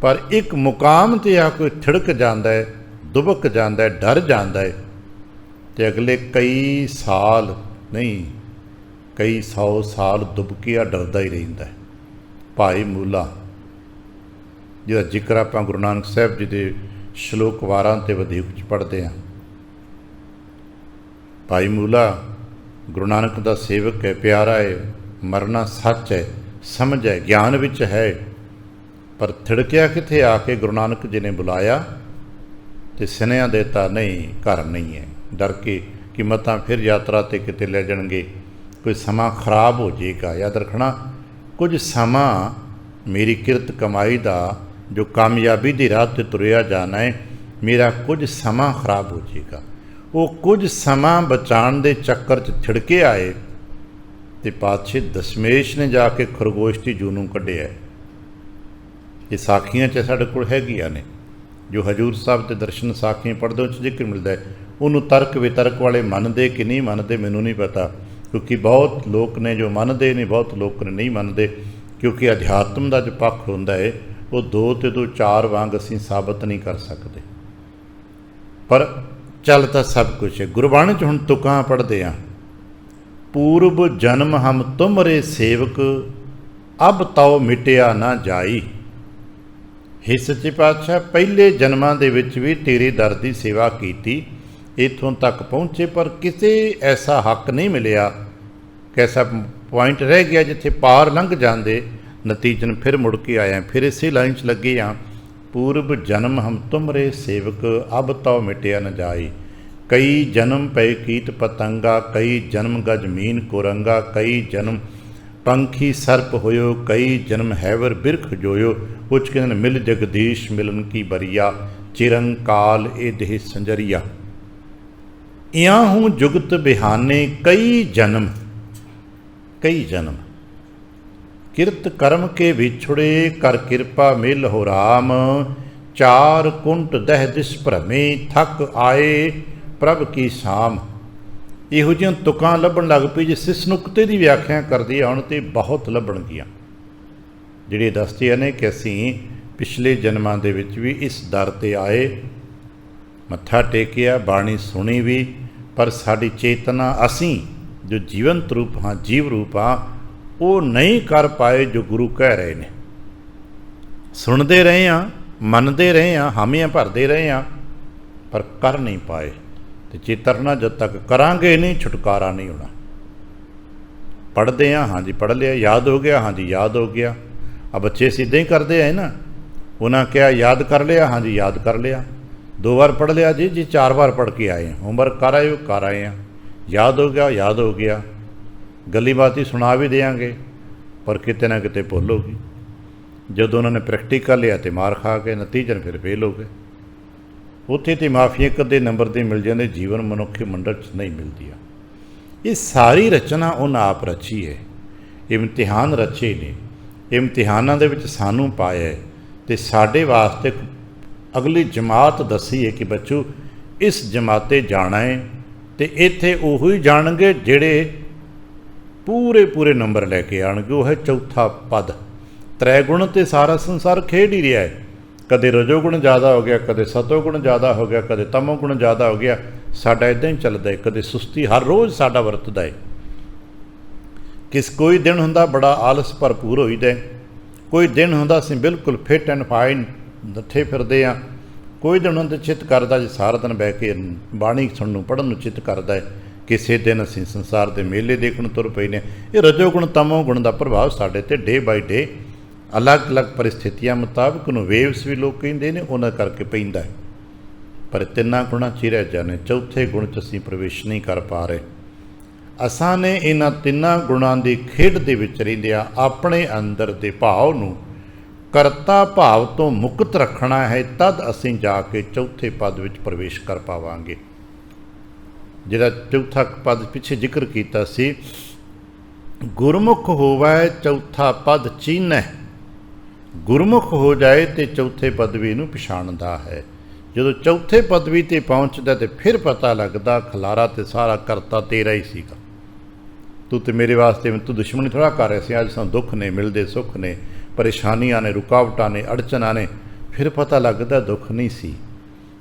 ਪਰ ਇੱਕ ਮੁਕਾਮ 'ਤੇ ਆ ਕੋਈ ਥਿੜਕ ਜਾਂਦਾ ਹੈ, ਦੁਬਕ ਜਾਂਦਾ ਹੈ, ਡਰ ਜਾਂਦਾ ਹੈ ਅਤੇ ਅਗਲੇ ਕਈ ਸਾਲ ਨਹੀਂ ਕਈ 100 ਸਾਲ ਦੁਬਕਿਆ ਡਰਦਾ ਹੀ ਰਹਿੰਦਾ ਹੈ। ਭਾਈ ਮੂਲਾ ਜਿਹਦਾ ਜ਼ਿਕਰ ਆਪਾਂ ਗੁਰੂ ਨਾਨਕ ਸਾਹਿਬ ਜੀ ਦੇ ਸ਼ਲੋਕ ਵਾਰਾਂ ਅਤੇ ਵਧੀਕ 'ਚ ਪੜ੍ਹਦੇ ਹਾਂ। ਭਾਈ ਮੂਲਾ ਗੁਰੂ ਨਾਨਕ ਦਾ ਸੇਵਕ ਹੈ, ਪਿਆਰਾ ਹੈ, ਮਰਨਾ ਸੱਚ ਹੈ, ਸਮਝ ਹੈ, ਗਿਆਨ ਵਿੱਚ ਹੈ, ਪਰ ਥਿੜਕਿਆ ਕਿੱਥੇ? ਆ ਕੇ ਗੁਰੂ ਨਾਨਕ ਜੀ ਨੇ ਬੁਲਾਇਆ ਅਤੇ ਸੁਨੇਹਾ ਦੇਤਾ ਨਹੀਂ, ਘਰ ਨਹੀਂ ਹੈ, ਡਰ ਕੇ ਕਿ ਮਤਾਂ ਫਿਰ ਯਾਤਰਾ 'ਤੇ ਕਿਤੇ ਲੈ ਜਾਣਗੇ, ਕੋਈ ਸਮਾਂ ਖਰਾਬ ਹੋ ਜਾਏਗਾ। ਯਾਦ ਰੱਖਣਾ, ਕੁਝ ਸਮਾਂ ਮੇਰੀ ਕਿਰਤ ਕਮਾਈ ਦਾ ਜੋ ਕਾਮਯਾਬੀ ਦੀ ਰਾਹ 'ਤੇ ਤੁਰਿਆ ਜਾਣਾ ਹੈ, ਮੇਰਾ ਕੁਝ ਸਮਾਂ ਖਰਾਬ ਹੋ ਜਾਏਗਾ। ਉਹ ਕੁਝ ਸਮਾਂ ਬਚਾਉਣ ਦੇ ਚੱਕਰ 'ਚ ਥਿੜਕੇ ਆਏ ਅਤੇ ਪਾਤਸ਼ਾਹ ਦਸ਼ਮੇਸ਼ ਨੇ ਜਾ ਕੇ ਖਰਗੋਸ਼ ਦੀ ਜੂ ਨੂੰ ਕੱਢਿਆ। ਇਹ ਸਾਖੀਆਂ 'ਚ ਸਾਡੇ ਕੋਲ ਹੈਗੀਆਂ ਨੇ, ਜੋ ਹਜ਼ੂਰ ਸਾਹਿਬ ਦੇ ਦਰਸ਼ਨ ਸਾਖੀਆਂ ਪੜ੍ਹਦੇ ਉਹ 'ਚ ਜ਼ਿਕਰ ਮਿਲਦਾ ਹੈ। ਉਹਨੂੰ ਤਰਕ ਵਿਤਰਕ ਵਾਲੇ ਮੰਨਦੇ ਕਿ ਨਹੀਂ ਮੰਨਦੇ ਮੈਨੂੰ ਨਹੀਂ ਪਤਾ, ਕਿਉਂਕਿ ਬਹੁਤ ਲੋਕ ਨੇ ਜੋ ਮੰਨਦੇ ਨੇ, ਬਹੁਤ ਲੋਕ ਨੇ ਨਹੀਂ ਮੰਨਦੇ, ਕਿਉਂਕਿ ਅਧਿਆਤਮ ਦਾ ਜੋ ਪੱਖ ਹੁੰਦਾ ਹੈ ਉਹ 2 ਤੇ 2 4 ਵਾਂਗ ਅਸੀਂ ਸਾਬਤ ਨਹੀਂ ਕਰ ਸਕਦੇ, ਪਰ ਚੱਲ ਤਾਂ ਸਭ ਕੁਛ ਹੈ। ਗੁਰਬਾਣੀ 'ਚ ਹੁਣ ਤੁਕਾਂ ਪੜ੍ਹਦੇ ਹਾਂ। ਪੂਰਬ ਜਨਮ ਹਮ ਤੁਮਰੇ ਸੇਵਕ, ਅਬ ਤਉ ਮਿਟਿਆ ਨਾ ਜਾਈ। ਹੇ ਸੱਚੇ ਪਾਤਸ਼ਾਹ, ਪਹਿਲੇ ਜਨਮਾਂ ਦੇ ਵਿੱਚ ਵੀ ਤੇਰੇ ਦਰ ਦੀ ਸੇਵਾ ਕੀਤੀ, ਇੱਥੋਂ ਤੱਕ ਪਹੁੰਚੇ, ਪਰ ਕਿਸੇ ਐਸਾ ਹੱਕ ਨਹੀਂ ਮਿਲਿਆ, ਕੈਸਾ ਪੁਆਇੰਟ ਰਹਿ ਗਿਆ ਜਿੱਥੇ ਪਾਰ ਲੰਘ ਜਾਂਦੇ, ਨਤੀਜਨ ਫਿਰ ਮੁੜ ਕੇ ਆਇਆ। ਫਿਰ ਇਸੇ ਲਾਈਨ 'ਚ ਲੱਗੇ ਹਾਂ। ਪੂਰਬ ਜਨਮ ਹਮ ਤੁਮਰੇ ਸੇਵਕ, ਅਬ ਤਉ ਮਿਟਿਆ ਨ ਜਾਈ। ਕਈ ਜਨਮ ਪਏ ਕੀਟ ਪਤੰਗਾ, ਕਈ ਜਨਮ ਗਜ ਮੀਨ ਕੋਰੰਗਾ, ਕਈ ਜਨਮ ਪੰਖੀ ਸਰਪ ਹੋਇਓ, ਕਈ ਜਨਮ ਹੈਵਰ ਬਿਰਖ ਜੋਇਓ। ਉੱਚ ਕਹਿੰਦੇ ਮਿਲ ਜਗਦੀਸ਼ ਮਿਲਨ ਕੀ ਬਰੀਆ, ਚਿਰੰਕਾਲ ਇਹ ਦੇਹ ਸੰਜਰੀਆ। ਇਆਂ ਹੂੰ ਜੁਗਤ ਬਿਹਾਨੇ ਕਈ ਜਨਮ ਕਿਰਤ ਕਰਮ ਕੇ ਵਿਛੁੜੇ, ਕਰ ਕਿਰਪਾ ਮਿਲ ਹੋ ਰਾਮ। ਚਾਰ ਕੁੰਟ ਦਹਿ ਦਿਸ ਭ੍ਰਮੇ, ਥੱਕ ਆਏ ਪ੍ਰਭ ਕੀ ਸ਼ਾਮ। ਇਹੋ ਜਿਹੀਆਂ ਤੁਕਾਂ ਲੱਭਣ ਲੱਗ ਪਈ। ਜਿਸ ਇਸ ਨੁਕਤੇ ਦੀ ਵਿਆਖਿਆ ਕਰਦੀ ਆਉਣ ਤੇ ਬਹੁਤ ਲੱਭਣਗੀਆਂ, ਜਿਹੜੇ ਦੱਸਦੇ ਨੇ ਕਿ ਅਸੀਂ ਪਿਛਲੇ ਜਨਮਾਂ ਦੇ ਵਿੱਚ ਵੀ ਇਸ ਦਰ 'ਤੇ ਆਏ, ਮੱਥਾ ਟੇਕਿਆ, ਬਾਣੀ ਸੁਣੀ ਵੀ, ਪਰ ਸਾਡੀ ਚੇਤਨਾ, ਅਸੀਂ ਜੋ ਜੀਵੰਤ ਰੂਪ ਹਾਂ, ਜੀਵ ਰੂਪ ਹਾਂ, ਉਹ ਨਹੀਂ ਕਰ ਪਾਏ ਜੋ ਗੁਰੂ ਕਹਿ ਰਹੇ ਨੇ। ਸੁਣਦੇ ਰਹੇ ਹਾਂ, ਮੰਨਦੇ ਰਹੇ ਹਾਂ, ਹਾਮੀਆਂ ਭਰਦੇ ਰਹੇ ਹਾਂ, ਪਰ ਕਰ ਨਹੀਂ ਪਾਏ। ਅਤੇ ਚੇਤਰਨਾ ਜਦ ਤੱਕ ਕਰਾਂਗੇ ਨਹੀਂ, ਛੁਟਕਾਰਾ ਨਹੀਂ ਹੋਣਾ। ਪੜ੍ਹਦੇ ਹਾਂ, ਹਾਂਜੀ ਪੜ੍ਹ ਲਿਆ, ਯਾਦ ਹੋ ਗਿਆ, ਹਾਂਜੀ ਯਾਦ ਹੋ ਗਿਆ। ਆ ਬੱਚੇ ਸਿੱਧੇ ਹੀ ਕਰਦੇ ਹੈ ਨਾ, ਉਹਨਾਂ ਕਿਹਾ ਯਾਦ ਕਰ ਲਿਆ, ਹਾਂਜੀ ਯਾਦ ਕਰ ਲਿਆ। 2 ਵਾਰ ਪੜ੍ਹ ਲਿਆ ਜੀ 4 ਵਾਰ ਪੜ੍ਹ ਕੇ ਆਏ, ਹੋਮਵਰਕ ਕਰ ਆਏ ਹਾਂ, ਯਾਦ ਹੋ ਗਿਆ, ਯਾਦ ਹੋ ਗਿਆ। ਗੱਲੀ ਬਾਤ ਹੀ ਸੁਣਾ ਵੀ ਦੇਵਾਂਗੇ, ਪਰ ਕਿਤੇ ਨਾ ਕਿਤੇ ਭੁੱਲ ਹੋ ਗਈ। ਜਦੋਂ ਉਹਨਾਂ ਨੇ ਪ੍ਰੈਕਟੀਕਲ ਲਿਆ ਅਤੇ ਮਾਰ ਖਾ ਕੇ ਨਤੀਜਨ ਫਿਰ ਫੇਲ ਹੋ ਗਏ। ਉੱਥੇ ਤਾਂ ਮਾਫੀਆਂ ਇੱਕ ਅੱਧੇ ਨੰਬਰ ਦੇ ਮਿਲ ਜਾਂਦੇ, ਜੀਵਨ ਮਨੁੱਖੀ ਮੰਡਲ 'ਚ ਨਹੀਂ ਮਿਲਦੀਆਂ। ਇਹ ਸਾਰੀ ਰਚਨਾ ਉਹਨਾਂ ਆਪ ਰਚੀ ਹੈ, ਇਮਤਿਹਾਨ ਰਚੇ ਨੇ, ਇਮਤਿਹਾਨਾਂ ਦੇ ਵਿੱਚ ਸਾਨੂੰ ਪਾਇਆ ਹੈ ਅਤੇ ਸਾਡੇ ਵਾਸਤੇ अगली जमात दसी है कि बच्चों इस जमाते जाना है, तो इत्थे ਉਹੀ ਜਾਣਗੇ ਜਿਹੜੇ पूरे पूरे नंबर लैके आएंगे। वो है चौथा पद। त्रैगुण तो सारा संसार खेड ही रहा है, कदे रजोगुण ज़्यादा हो गया, कदे सतोगुण ज़्यादा हो गया, कदे तमोगुण ज़्यादा हो गया। साडा इदां ही चलदा है, कदे सुस्ती हर रोज़ साडा वरतदा है। किस कोई दिन हुंदा बड़ा आलस भरपूर होईदा, कोई दिन हुंदा असीं बिल्कुल फिट एंड फाइन नੱਠੇ ਫਿਰਦੇ हाँ, कोई दिन हुंदा चित करदा जी सारा दिन बह के बाणी सुणन नूं पढ़न नूं चित करदा है। किसी दिन असीं संसार के मेले देखण तुर पए ने। ये रजोगुण तमोगुण का प्रभाव साडे ते डे बाय डे अलग अलग परिस्थितियां मुताबिक उन्होंने वेव्स भी लोग कहिंदे ने, उन्हां करके पैंदा है। पर तिन्नां गुणां च ही रह जाने, चौथे गुण च असीं प्रवेश नहीं कर पा रहे। असां ने इन्हां तिन्नां गुणां दी खेड दे विच रहिंदिआं अपने अंदर दे भाव नूं करता भाव तो मुक्त रखना है, तद असीं जाके चौथे पद विच प्रवेश कर पावांगे। जिहड़ा चौथा पद पिछे जिक्र किया सी, गुरमुख होवै चौथा पद चीन्ह। गुरमुख हो जाए तो चौथे पदवी नूं पछाणदा है। जो चौथे पदवी ते पहुँचदा तो फिर पता लगदा खलारा तो सारा करता तेरा ही सीगा। तू तो मेरे वास्ते तू दुश्मनी थोड़ा कर रहे सी, अज सानूं दुख ने मिलते, सुख ने, परेशानियां ने, रुकावटां ने, अड़चनां ने। फिर पता लगदा दुख नहीं सी,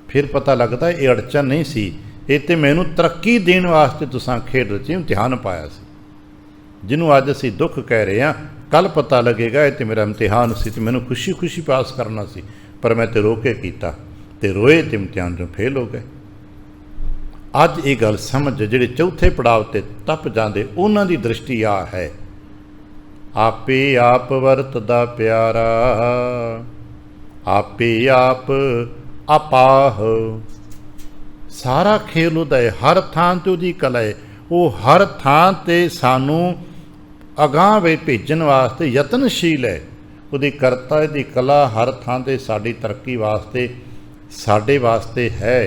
फिर पता लगदा ये अड़चन नहीं सी, ये तो मैनू तरक्की देने वास्ते तुसां खेड रची, इम्तिहान पाया सी। जिन्हों अज असीं दुख कह रहे हैं, कल पता लगेगा ये तो मेरा इम्तिहान सी, तो मैनू खुशी खुशी पास करना सी, पर मैं तो रोके किया, तो रोए तो इम्तिहान चों फेल हो गए। अज ये गल समझ, जिहड़े चौथे पड़ाव ते तप जाते उन्हां दी दृष्टि आ है, आपे आप वरतदा प्यारा, आपे आप अपाह। सारा खेल उहदा है, हर थां ते उहदी कला है। वो हर थां ते सानू अगांह वे भेजण वास्ते यतनशील है। उहदी करता दी कला हर थां ते साडी तरक्की वास्ते, साडे वास्ते है।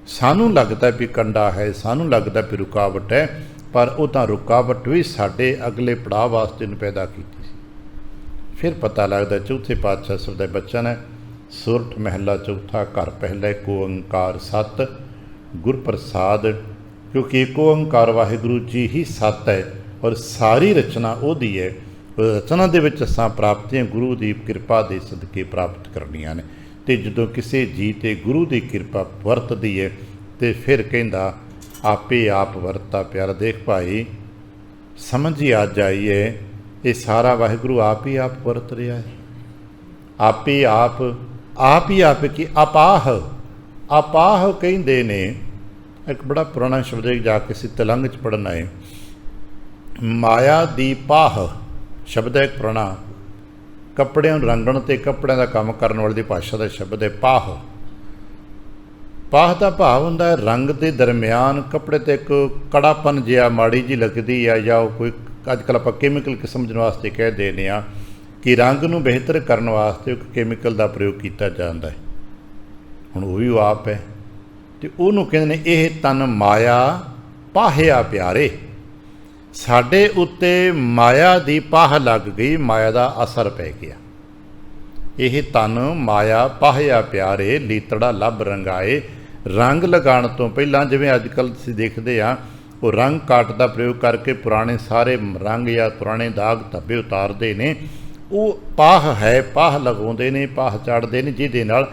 सानू लगदा भी कंडा है, सानू लगदा भी रुकावट है, पर वो तां रुकावट भी साडे अगले पड़ाव वास्ते ने पैदा कीती सी। फिर पता लगदा चौथे पातशाह सदा बचन है, सुरठ महला चौथा घर पहला एक ओंकार सत गुर प्रसाद। क्योंकि एक ओंकार वाहिगुरु जी ही सत है और सारी रचना उहदी है। रचना दे विच असां प्राप्तियां गुरु की कृपा दे सदके प्राप्त करनियां ने। ते जदों किसी जी ते गुरु की कृपा वरतदी है तो फिर कहंदा आपे आप वरता प्यारा। देख भाई समझ ही आ जाइए, ये सारा वाहिगुरु आप ही आप वरत रहा है। आपे आप ही आप की अपाह। अपाह कहते ने, एक बड़ा पुराना शब्द है, जाके असीं तेलंग च पढ़ना है, माया दी पाह शब्द है एक पुराना। कपड़िਆਂ ਨੂੰ ਰੰਗਣ ਤੇ ਕੱਪੜਿਆਂ ਦਾ ਕੰਮ ਕਰਨ ਵਾਲੀ ਦੀ ਭਾਸ਼ਾ ਦਾ ਸ਼ਬਦ ਹੈ ਪਾਹ। ਪਾਹ ਦਾ ਭਾਵ ਹੁੰਦਾ ਹੈ ਰੰਗ ਦੇ ਦਰਮਿਆਨ ਕੱਪੜੇ ਤੇ ਇੱਕ ਕੜਾਪਨ ਜਿਹਾ ਮਾੜੀ ਜੀ ਲੱਗਦੀ ਆ, ਜਾਂ ਕੋਈ ਅੱਜ ਕੱਲ੍ਹ ਆਪਾਂ ਕੈਮੀਕਲ ਸਮਝਣ ਵਾਸਤੇ ਕਹਿ ਦੇਨੇ ਆ कि रंग नूं बेहतर करने वास्ते एक केमिकल का प्रयोग किया जाता है। हुण वो भी आप है, तो उन्होंने कहते हैं यह तन माया पाहिया प्यारे। साडे उत्ते माया की पाह लग गई, माया का असर पै गया। यह तन माया पाहिया प्यारे, लीतड़ा लभ रंगाए। रंग लगाण तो पहला जिवें अजकल असीं देखदे आ, वो रंग काट का प्रयोग करके पुराने सारे रंग या पुराने दाग धब्बे उतारते हैं। वो पाह है, पाह लगाते हैं, पाह चाड़ते हैं, जिहदे नाल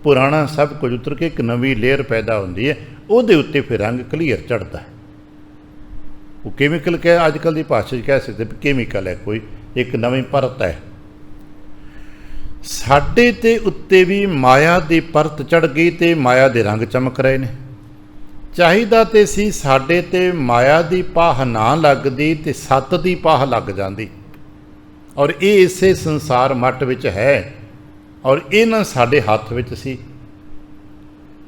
पुराना सब कुछ उतर के एक नवी लेयर पैदा होती है। उहदे उत्ते फिर रंग क्लीयर चढ़ता है। वो केमिकल कह अजकल की भाषा कह सकते केमिकल है, कोई एक नवी परत है। साडे ते उत्ते भी माया की परत चढ़ गई तो माया के रंग चमक रहे हैं। चाहिदा ते सी साडे ते माया की पाह ना लगदी ते सत की पाह लग जाती, और ये इसे संसार मट विच है, और ये ना साडे हथ विच सी।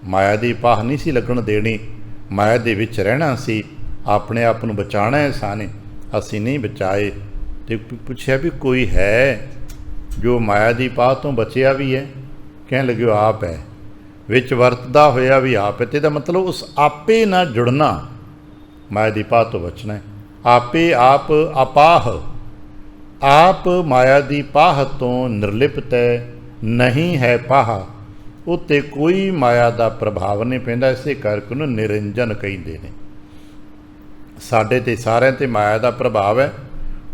माया की पाह नहीं सी लगन देनी, माया दे विच रहना सी, अपने आप नूं बचाना है साने, असी नहीं बचाए। तो पूछया भी कोई है जो माया की पाह तो बचिया भी है? कहने लगे आप है, विच वरतदा होया भी आप है। तो इसदा मतलब उस आपे ना जुड़ना, माया की पाह तो बचना है। आपे आप अपाह, आप माया की पाह तो निर्लिप्त है, नहीं है पाह। उत्ते कोई माया का प्रभाव नहीं पैंदा, इसे करके उन्हें निरंजन कहिंदे ने। साडे ते सारिਆਂ ते माया का प्रभाव है,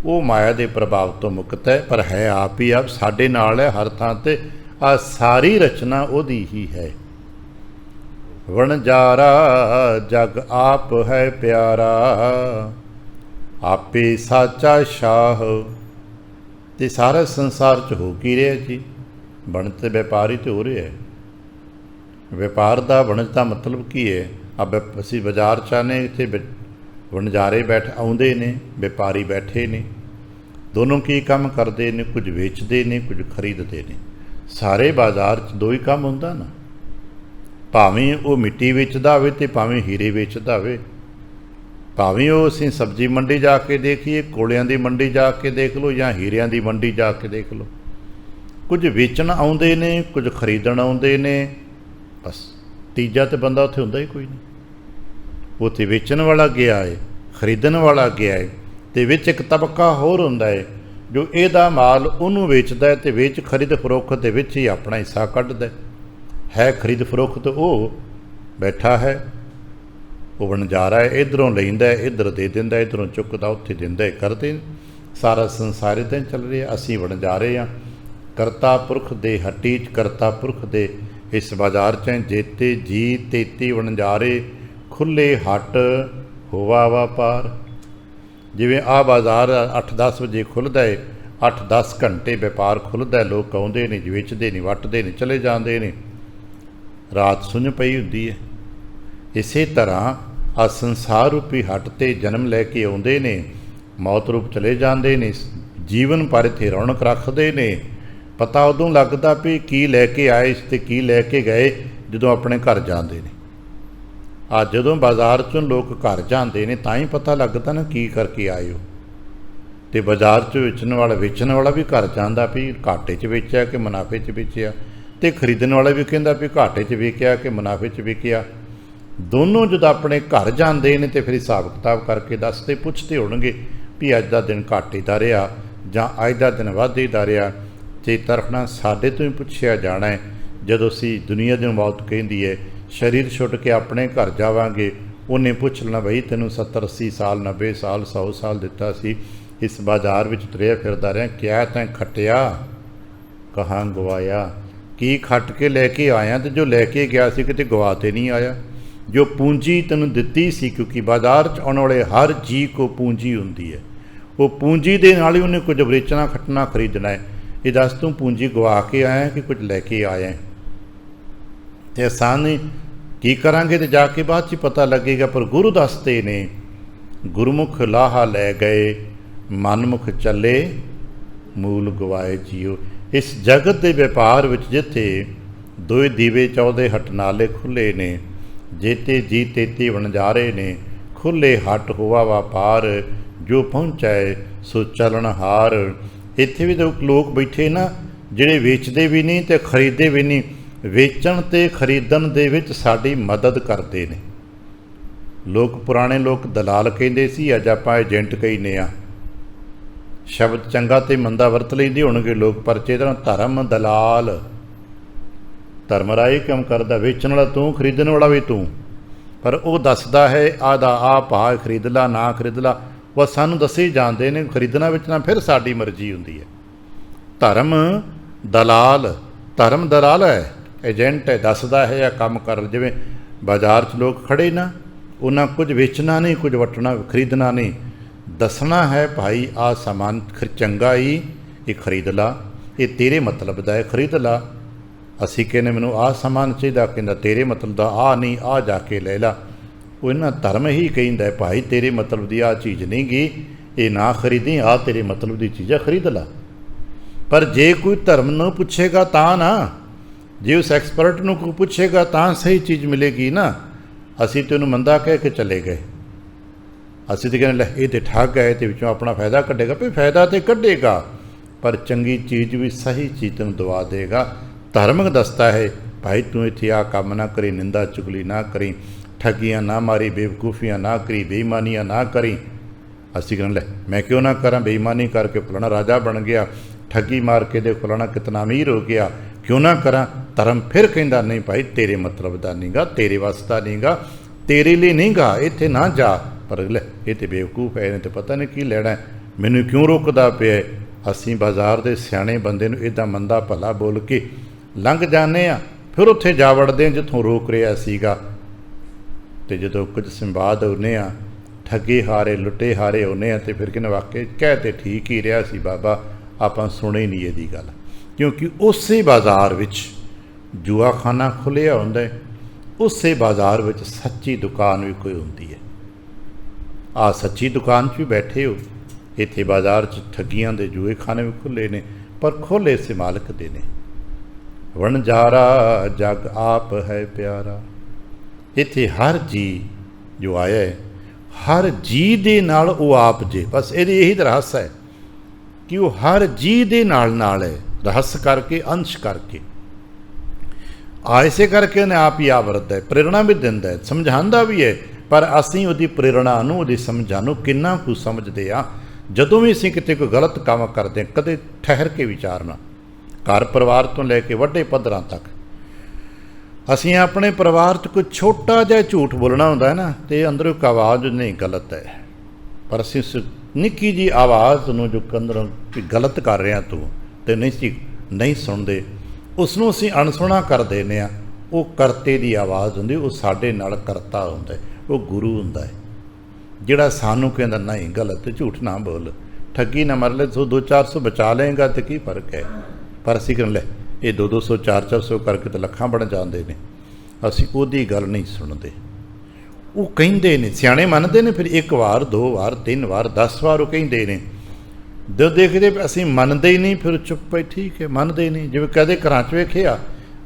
वो माया के प्रभाव तो मुक्त है, पर है आप ही आप साडे नाल है हर थां ते। आ सारी रचना ओदी ही है। वणजारा जग आप है प्यारा, आपे साचा शाह। ते सारा संसार च हो की रहा जी, बण ते व्यापारी तो हो रहा है। व्यापार का वणज का मतलब की है? अब असी बाजार चाहने इत्थे वणजारे बैठ आउंदे ने, व्यापारी बैठे ने, दोनों की काम करते ने, कुछ वेचते ने, कुछ खरीदते ने। सारे बाजार च दो ही काम हुंदा ना, भावें वो मिट्टी वेचदा होवे ते भावें हीरे वेचदा होवे, भावें वो असीं सब्जी मंडी जाके देखिए, कोलियां दी मंडी जाके देख लो या हीरियां दी मंडी जाके देख लो। कुछ वेचण आउंदे ने, कुछ खरीदण आउंदे ने, बस तीजा तो बंदा उत्थे हुंदा ही कोई नहीं। उत्थे वेचण वाला गया है, खरीदण वाला गया है, तो विच एक तबका होर हुंदा है जो इहदा माल उहनूं वेचदा है, ते वेच खरीद फरोख्त दे विच ही अपना हिस्सा कढदा है। खरीद फरोख्त वो बैठा है, वो वणजारा है, इधरों लैंदा है, इधर दे दिंदा, इधरों चुकदा उत्थे दिंदा है, करदे सारा संसार इदां ही चल रहा। असीं वणजारे हाँ, करता पुरख दे हट्टी च, करता पुरख दे इस बाजार च जेते जी तेती वणजारे, खुले हट होवा व्यापार। जिवें आ बाजार 8-10 बजे खुलदा है, 8-10 घंटे व्यापार खुलदा है, लोग आउंदे ने, वेचदे ने, वटदे ने, चले जाते हैं, रात सुंझ पई हुंदी है। इसे तरह आ संसार रूपी हट ते जन्म लैके आउंदे ने, मौत रूप चले जाते हैं, जीवन पर इत्थे रौनक रखते हैं। पता उदों लगदा भी की लैके आए ते की लैके गए जदों अपने घर जाते हैं। आ जदों बाजार चों लोग घर जाते हैं तां ही पता लगदा ना की करके आए हो। तो बाजार च वेचण वाला भी घर जांदा भी घाटे च वेचिया कि मुनाफे च वेचिया, तो खरीदण वाला भी कहंदा भी घाटे च वेचिया कि मुनाफे च वेचिया। दोनों जदों अपने घर जाते हैं तो फिर हिसाब किताब करके दसते पुछते होणगे भी अज दा दिन घाटे दा रहा जां अज दा दिन वाधे दा रहा। चेता रखना साडे तो ही पुछया जाना है, जदों असी दुनिया दी मौत कहिंदी है, शरीर छुट के अपने घर जावांगे, उन्हें पुछ लेना बई तैनूं 70-80 साल 90 साल 100 साल दिता सी, इस बाजार विच तुरिया फिरदा रहा, क्या तैं खट्टिया कहाँ गवाया? की खट के लैके आया तो जो लैके गया सी किते गवा ते नहीं आया? जो पूंजी तैनूं दित्ती सी, क्योंकि बाजार च आउण वाले हर जी को पूंजी हुंदी है, वो पूंजी दे नाल ही उन्हें कुछ वेचना खटना खरीदना है। ये दस तू पूंजी गवा के आया कि कुछ लैके आया? तो आसान की करांगे तो जाके बाद च पता लगेगा। पर गुरु दसते ने, गुरमुख लाहा लै गए, मनमुख चले मूल गवाए जियो। इस जगत के व्यापार विच जिथे दोए दीवे 14 हट नाले खुले ने, जेते जी तेती वणजारे ने, खुले हट होवा व्यापार, जो पहुँचाए सो चलनहार। इत्थे भी तो लोग बैठे ना जिहड़े वेचते भी नहीं तो खरीदते भी नहीं, वेचण ते खरीदण दे विच साडी मदद करते हैं। लोग पुराने लोग दलाल कहंदे सी, अज आपां एजेंट कहने आ। शब्द चंगा तो मंदा वरत लैंदे होणगे लोग, पर चेतना धर्म दलाल, धर्म राही काम करदा, वेचण वाला तूं, खरीदण वाला भी तूं। पर वो दसदा है आदा आ भा खरीद ला ना खरीद ला, वह सानूं दसे जाते हैं, खरीदना बेचना फिर साड़ी मर्जी हुंदी है। धर्म दलाल, धर्म दलाल है, एजेंट है, दसदा है या काम कर। जिवें बाजार च लोग खड़े ना, उन्हें कुछ वेचना नहीं, कुछ वटना खरीदना नहीं, दसना है भाई आ समान चंगा ही, ये खरीद ला, ये तेरे मतलब का है, खरीद ला। असी कहने मैनूं आ समान चाहिए, कहंदा तेरे मतलब का आ नहीं, आ जाके ले ला। वो इन्हां धर्म ही कहिंदा है भाई तेरे मतलब की आ चीज़ नहीं गी, ये ना खरीदी, आ तेरे मतलब की चीज़ खरीद ला। पर जे कोई धर्म न पुछेगा तां ना, जे उस एक्सपर्ट नूं कोई पुछेगा तां सही चीज़ मिलेगी ना। असी तो उन्होंने मंदा कह के चले गए, असी तो कहने ये तो ठग है, तो विचों अपना फायदा कढ़ेगा। भाई फायदा तो कढ़ेगा, पर चंगी चीज़ भी सही चीज़ तेन दवा देगा। धर्म दसता है भाई तू इत्थे आ काम ना करी, निंदा चुगली ना करी, ठगियां ना मारी, बेवकूफ़ियां ना करी, बेईमानियां ना करी। असी कहने ले मैं क्यों ना करा, बेईमानी करके फलाना राजा बन गया, ठगी मार के दे फलाना कितना अमीर हो गया, क्यों ना करा धर्म। फिर कहता नहीं भाई तेरे मतलब का नहीं गा, तेरे वास्ता नहीं गा, तेरे लिए नहीं गा, इत्थे ना जा। पर ले ये तो बेवकूफ है, इन्हें तो पता नहीं की लेना, मैनू क्यों रोकदा पिया। असीं बाजार दे सियाणे बंदे नूं इदां मंदा भला बोल के लंघ जाने आ, फिर उत्थे जा वड़दे आ जिथों रोक रहा सीगा। ते जदों कुछ संवाद आउणे आ, ठगे हारे लुटे हारे आउणे आ, ते फिर कहने वाकई कह ते ठीक ही रहा सी बाबा, आपां सुणी नहीं इहदी गल। क्योंकि उसे बाजार विच जुआखाना खुलिया हुंदा है, उसे बाजार विच सच्ची दुकान भी कोई हुंदी है। आ सच्ची दुकान 'च भी बैठे हो, इत्थे बाजार 'च ठगियां दे जुए खाने भी खुले ने, पर खोले से मालक दे ने। वणजारा जग आप है प्यारा। इत्थे हर जी जो आया है, हर जी दे नाल वो आप जे, बस यही रहस्य है कि वो हर जी दे नाल है, रहस्य करके अंश करके आ, इसे करके उन्हें आप ही आवरदा है, प्रेरणा भी दिंदा है, समझांदा भी है। पर असीं उहदी प्रेरणा नूं, उहदी समझां नूं किन्ना कुछ समझदे आ। जदों भी असीं किते कोई गलत काम करदे कदे ठहर के विचारना। घर परिवार तो लैके वड्डे पद्धरां तक असीं अपने परिवार 'च कोई छोटा जिहा झूठ बोलना हुंदा है ना, तो अंदरों एक आवाज़ नहीं गलत है, पर असीं उस निक्की जी आवाज़ नूं जो अंदरों कि गलत कर रहे तू तो नहीं सुनते, उसनों असीं अणसुणा कर देने आ। वो करते की आवाज़ हुंदी, वो साडे नाल करता हुंदा है, वो गुरु हुंदा है जिहड़ा सानूं कहंदा नहीं गलत झूठ ना बोल, ठगी ना मर ले, 200-400 बचा लेगा तो की फर्क है। पर असीं कहने ले ये 200 400 करके तो लखां बन जाते हैं, असीं उहदी गल नहीं सुनते। वो कहिंदे ने सियाणे मनदे ने, फिर 1 वार 2 वार 3 वार 10 वार वो कहिंदे ने, जो देखते असीं मनदे ही नहीं, फिर चुप पे ठीक है मनदे नहीं। जिवें कदे घरां 'च वेखिआ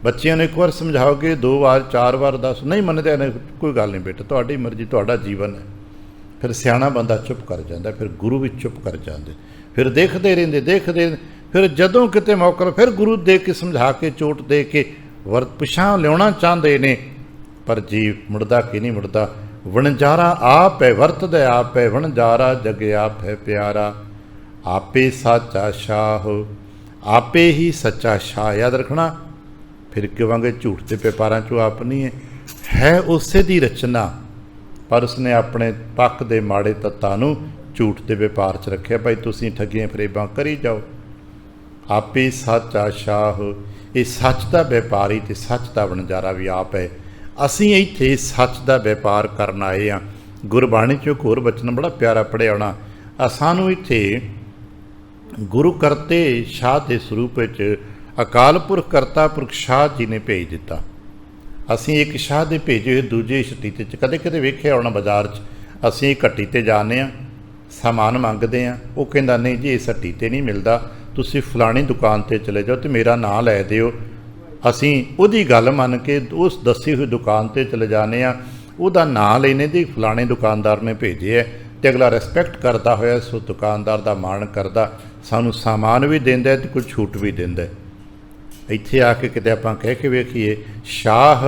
बच्चिਆਂ ने 1 वार समझाओगे 2 वार 4 वार 10 नहीं मनदे ने, कोई गल नहीं बेटा तुहाडी मर्जी तुहाडा जीवन है। फिर सियाणा बंदा चुप कर जाता, फिर गुरु भी चुप कर जाते, फिर देखते रहिंदे। फिर जदों किते मौका फिर गुरु दे के समझा के चोट दे के पिछां लियाउणा चाहते ने, पर जीव मुड़दा कि नहीं मुड़दा। वणजारा आप है, वरतदा आप है, वणजारा जग आप है प्यारा। आपे साचा शाह, आपे ही सच्चा शाह, याद रखना। फिर कहेंगे झूठ के व्यापारां चों आप नहीं है उसे दी रचना, पर उसने अपने पक्क दे माड़े तत्तां नूं झूठ के व्यापार च रखिया। भाई तुसीं ठगियां फरेबां करी जाओ। आपे सच आ शाह, ये सच का व्यापारी तो सच का वणजारा भी आप है। असीं इत्थे सच का व्यापार करन आए हाँ। गुरबाणी चों एक होर बचन बड़ा प्यारा पढ़िया होना, सानूं इत्थे गुरु करते शाह के स्वरूप अकाल पुरख करता पुरख शाह जी ने भेज दिता। असीं एक शाह दे भेजे हुए दूजे छटीते च कदे कदे वेखिआ होना बाजार च, असीं एक हट्टी ते जाने आ, समान मंगदे आ, वो कहंदा नहीं जी इस हट्टी ते नहीं मिलदा, तुसीं फलाणी दुकान ते चले जाओ तो मेरा नां लै दिओ। असीं उहदी गल मन के उस दसी हुई दुकान ते चले जाने आ, उहदा नां लैने दी फलाणे दुकानदार ने भेजे है, तो अगला रिस्पैक्ट करता होया सो दुकानदार दा मान करदा, सानूं सामान भी दिंदा है ते कुछ छूट भी दिंदा है। इत्थे आके किते आपां कह के वेखीए शाह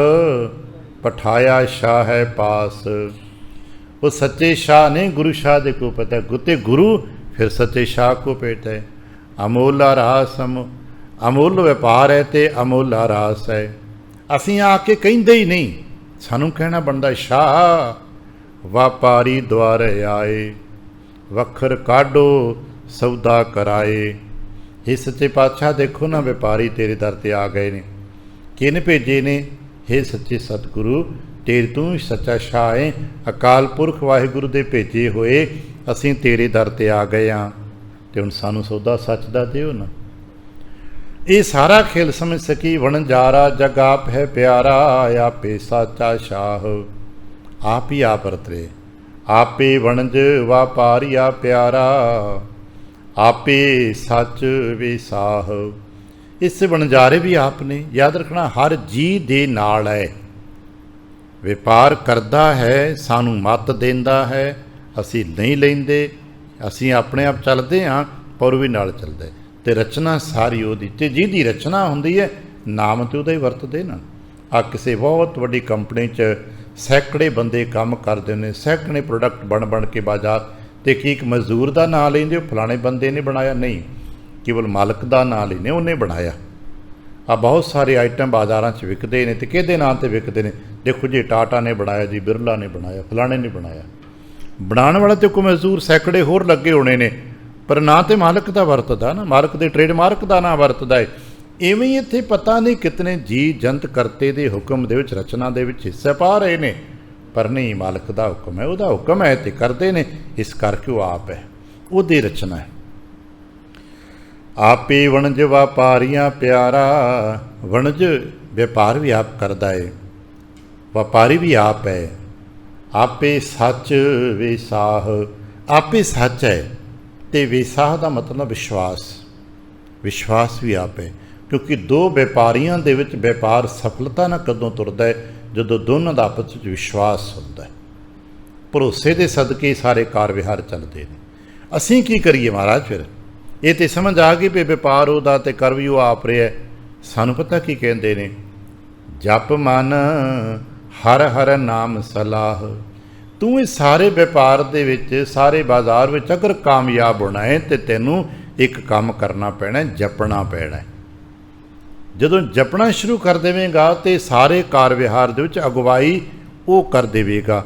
पठाया शाह है पास, वो सच्चे शाह ने गुरु शाह दे को पता है, गुते गुरु फिर सच्चे शाह को पेट है। अमोला रास अमोल व्यापार है तो अमोला रास है। असीं आके कहिंदे ही नहीं, सानूं कहना बनदा शाह व्यापारी द्वारे आए, वखर काढो सौदा कराए। हे सच्चे पातशाह देखो ना व्यापारी तेरे दर ते आ गए ने, किन भेजे ने, हे सच्चे सतगुरु तेरे तू सच्चा शाह है, अकाल पुरख वाहिगुरु दे भेजे होए असीं तेरे दर ते आ गए हाँ, तो हुण सानूं सौदा सच दा दिओ ना। ये सारा खेल समझ सकी। वणजारा जग आप है प्यारा, आपे साचा शाह, आप ही आप रतरे, आपे वणज व्यापारिया प्यारा, आपे सच विसाह। इस वणजारे भी आपने याद रखना, हर जी दे नाल है, व्यापार करदा है, सानू मत देंदा है, असी नहीं लेंदे, असी अपने आप चलते हाँ पर भी नाल चलदा है। ते रचना सारी ओदी, ते जिहदी रचना हुंदी है नाम ते उहदा ही वरतदे ना। आ किसी बहुत वड्डी कंपनी च सैकड़े बंदे काम करदे ने, सैकड़े प्रोडक्ट बन के बाजार, ते कि एक मजदूर का नाम लेंदे फलाणे बंदे ने बनाया, नहीं केवल मालक का नाम लेने उन्हें बनाया। आ बहुत सारे आइटम बाज़ारां 'च विकदे ने, ते किहदे नाम ते विकदे ने? देखो जी, टाटा ने बनाया जी, बिरला ने बनाया, फलाणे ने बनाया। बनाने वाले तो कोई मजदूर सैकड़े होर लगे होने ने, पर ना तो मालक का वरतदा ना, मालक के ट्रेडमार्क का ना वरतदा है। इवें ही इत्थे पता नहीं कितने जी जंत करते दे हुक्म दे विच, रचना दे विच हिस्सा पा रहे ने, पर नहीं, मालक का हुक्म है, वह हुक्म है तो करते हैं। इस करके वो आप है, वो रचना है। आपे वणज व्यापारियां प्यारा, वणज व्यापार भी आप करदा है, व्यापारी भी आप है। आपे सच विसाह, आपे सच है, तो विसाह का मतलब विश्वास, विश्वास भी आप है। क्योंकि दो व्यापारियों के विच व्यापार सफलता ना कदों तुरदा है, जदों दोनों का आपस में विश्वास होंदा है। भरोसे के सदके सारे कार विहार चलते हैं। असीं की करिए महाराज? फिर ये तो समझ आ गई भी व्यापार उहदा ते कर भी वो आप रहा है। सानू पता की कहते हैं? जप मन हर हर नाम सलाह। तू इस सारे व्यापार दे विच, सारे बाजार विच अगर कामयाब होना है तो तैनू एक काम करना पैना, जपना पैना है। जदों जपना शुरू कर देवेगा तो सारे कार विहार दे विच अगवाई वो कर देवेगा।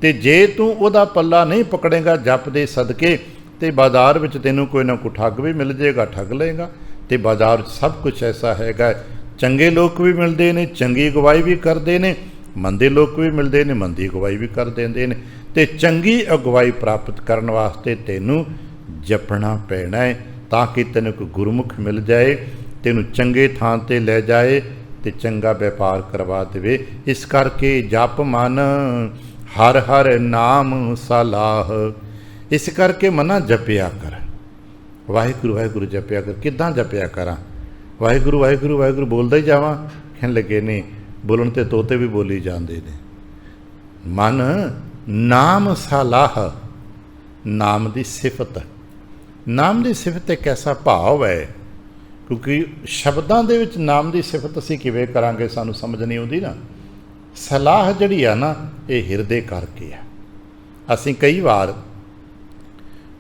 तो जे तू उहदा पल्ला नहीं पकड़ेगा जप दे सदके, तो बाजार में तेनों कोई ना कोई ठग भी मिल जाएगा, ठग लेगा। तो बाजार सब कुछ ऐसा हैगा, चंगे लोग भी मिलते हैं, चंगी अगवाई भी करते हैं, मंदे लोग भी मिलते हैं, मंदी अगवाई भी कर देंगे ने। तो चंगी अगवाई प्राप्त करने वास्ते तेनों जपना पैना है, ताकि तेनों कोई गुरमुख मिल जाए, तेनों चंगे थां ते ले जाए, तो चंगा व्यापार करवा दे। इस करके जप मन हर हर नाम सलाह। इस करके मना जपिया कर, वाहिगुरू वाहिगुरू जपिया कर। किदां जपिया करा? वाहिगुरू वाहिगुरू वाहिगुरू बोलदा ही जावां? कहन लगे नहीं, बोलन ते तोते भी बोली जाते हैं। मन नाम सलाह, नाम की सिफत। नाम की सिफत एक ऐसा भाव है, क्योंकि शब्दों के विच नाम की सिफत असीं किवें करांगे, सानू समझ नहीं आउंदी ना। सलाह जिहड़ी आ ना, ये हिरदे करके है। असीं कई बार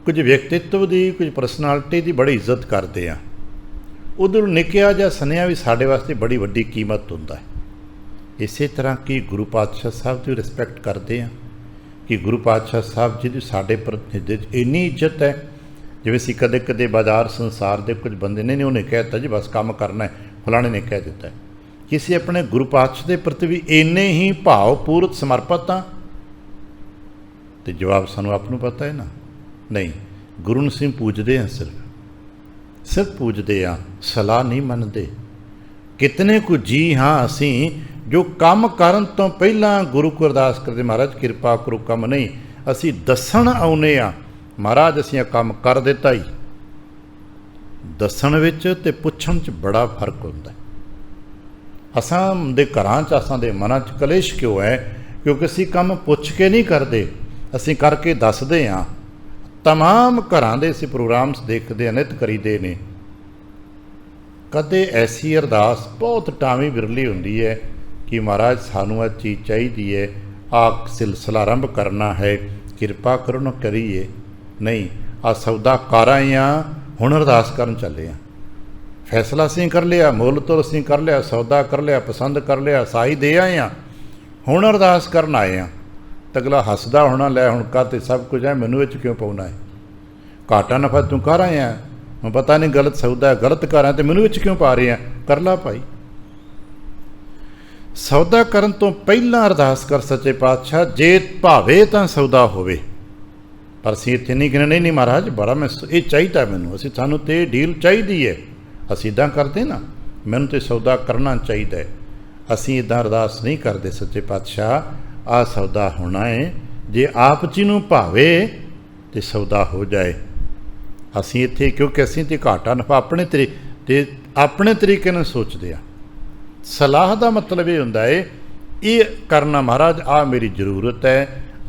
कुछ व्यक्तित्व की, कुछ परसनैलिटी की बड़ी इज्जत करते हैं। उधर निक्किया जिहा सनेहा भी साडे वास्ते बड़ी वड्डी कीमत हुंदा है। इस तरह की गुरु पातशाह साहब की रिस्पैक्ट करते हैं कि गुरु पातशाह साहब जी की साडे प्रति इन्नी इज्जत है। जिवें असीं कदे कदे बाजार संसार के कुछ बंदे ने उन्हें कह दिता जी बस काम करना है, फलाने ने कह दिता है। किसी अपने गुरु पातशाह के प्रति भी इन्ने ही भावपूर्वक समर्पित हाँ? तो जवाब सानू आप पता है ना, नहीं। गुरु नूं असीं पूजदे हैं, सिर्फ पूजदे हाँ, सलाह नहीं मनते। कितने को जी हाँ असीं जो काम करन तो पहला गुरु को अरदास करते, महाराज किरपा करो काम नहीं, असीं दसन आउने आ, महाराज असीं काम कर दिता ही। दसन विच ते पुछण च बड़ा फर्क हुंदा है। असां दे घरां च, असां दे मनां च कलेश क्यों है? क्योंकि असीं काम पुछ के नहीं करते, असीं करके दसदे हाँ। तमाम घरां दे असीं प्रोग्राम्स देखते हैं, नित करीदे ने। कदे ऐसी अरदास बहुत टावी बिरली हुंदी है कि महाराज सानू आ चीज़ चाहिए है, आ सिलसिला आरंभ करना है, किरपा करो ना करिए। नहीं, आ सौदा कर आए हाँ, हुण अरदास करन चले हाँ। फैसला असीं कर लिया, मुल तो असीं कर लिया, सौदा कर लिया, पसंद कर लिया, साई दे आए हाँ, हुण अरदास करन आए हाँ। तो अगला हसदा होना, लै हुण कर ते सब कुछ है, मैनू विच क्यों पाउणा है? घाटा नफा तू कर आए हैं, मैं पता नहीं गलत सौदा है, गलत कर आए तो मैनू विच क्यों पा रहे हैं? कर ला भाई। सौदा करन तो पहला अरदास कर सच्चे पातशाह, जे भावे तां सौदा होवे। पर असीं इत्थे नहीं कहना नहीं महाराज बड़ा मैं ये चाहिए, मैनू असीं सानू ते डील चाहिए है, असीं इदां करते ना, मैनू तो सौदा करना चाहिए। असीं इदां अरदास नहीं करते, सच्चे पातशाह आ सौदा होना है, जे आप जी नूं भावे तो सौदा हो जाए। असीं इत्थे क्योंकि असीं ते घाटा नफा अपने तरीके नाल सोचते हैं। सलाह का मतलब ये हुंदा है, ये करना महाराज आ मेरी जरूरत है,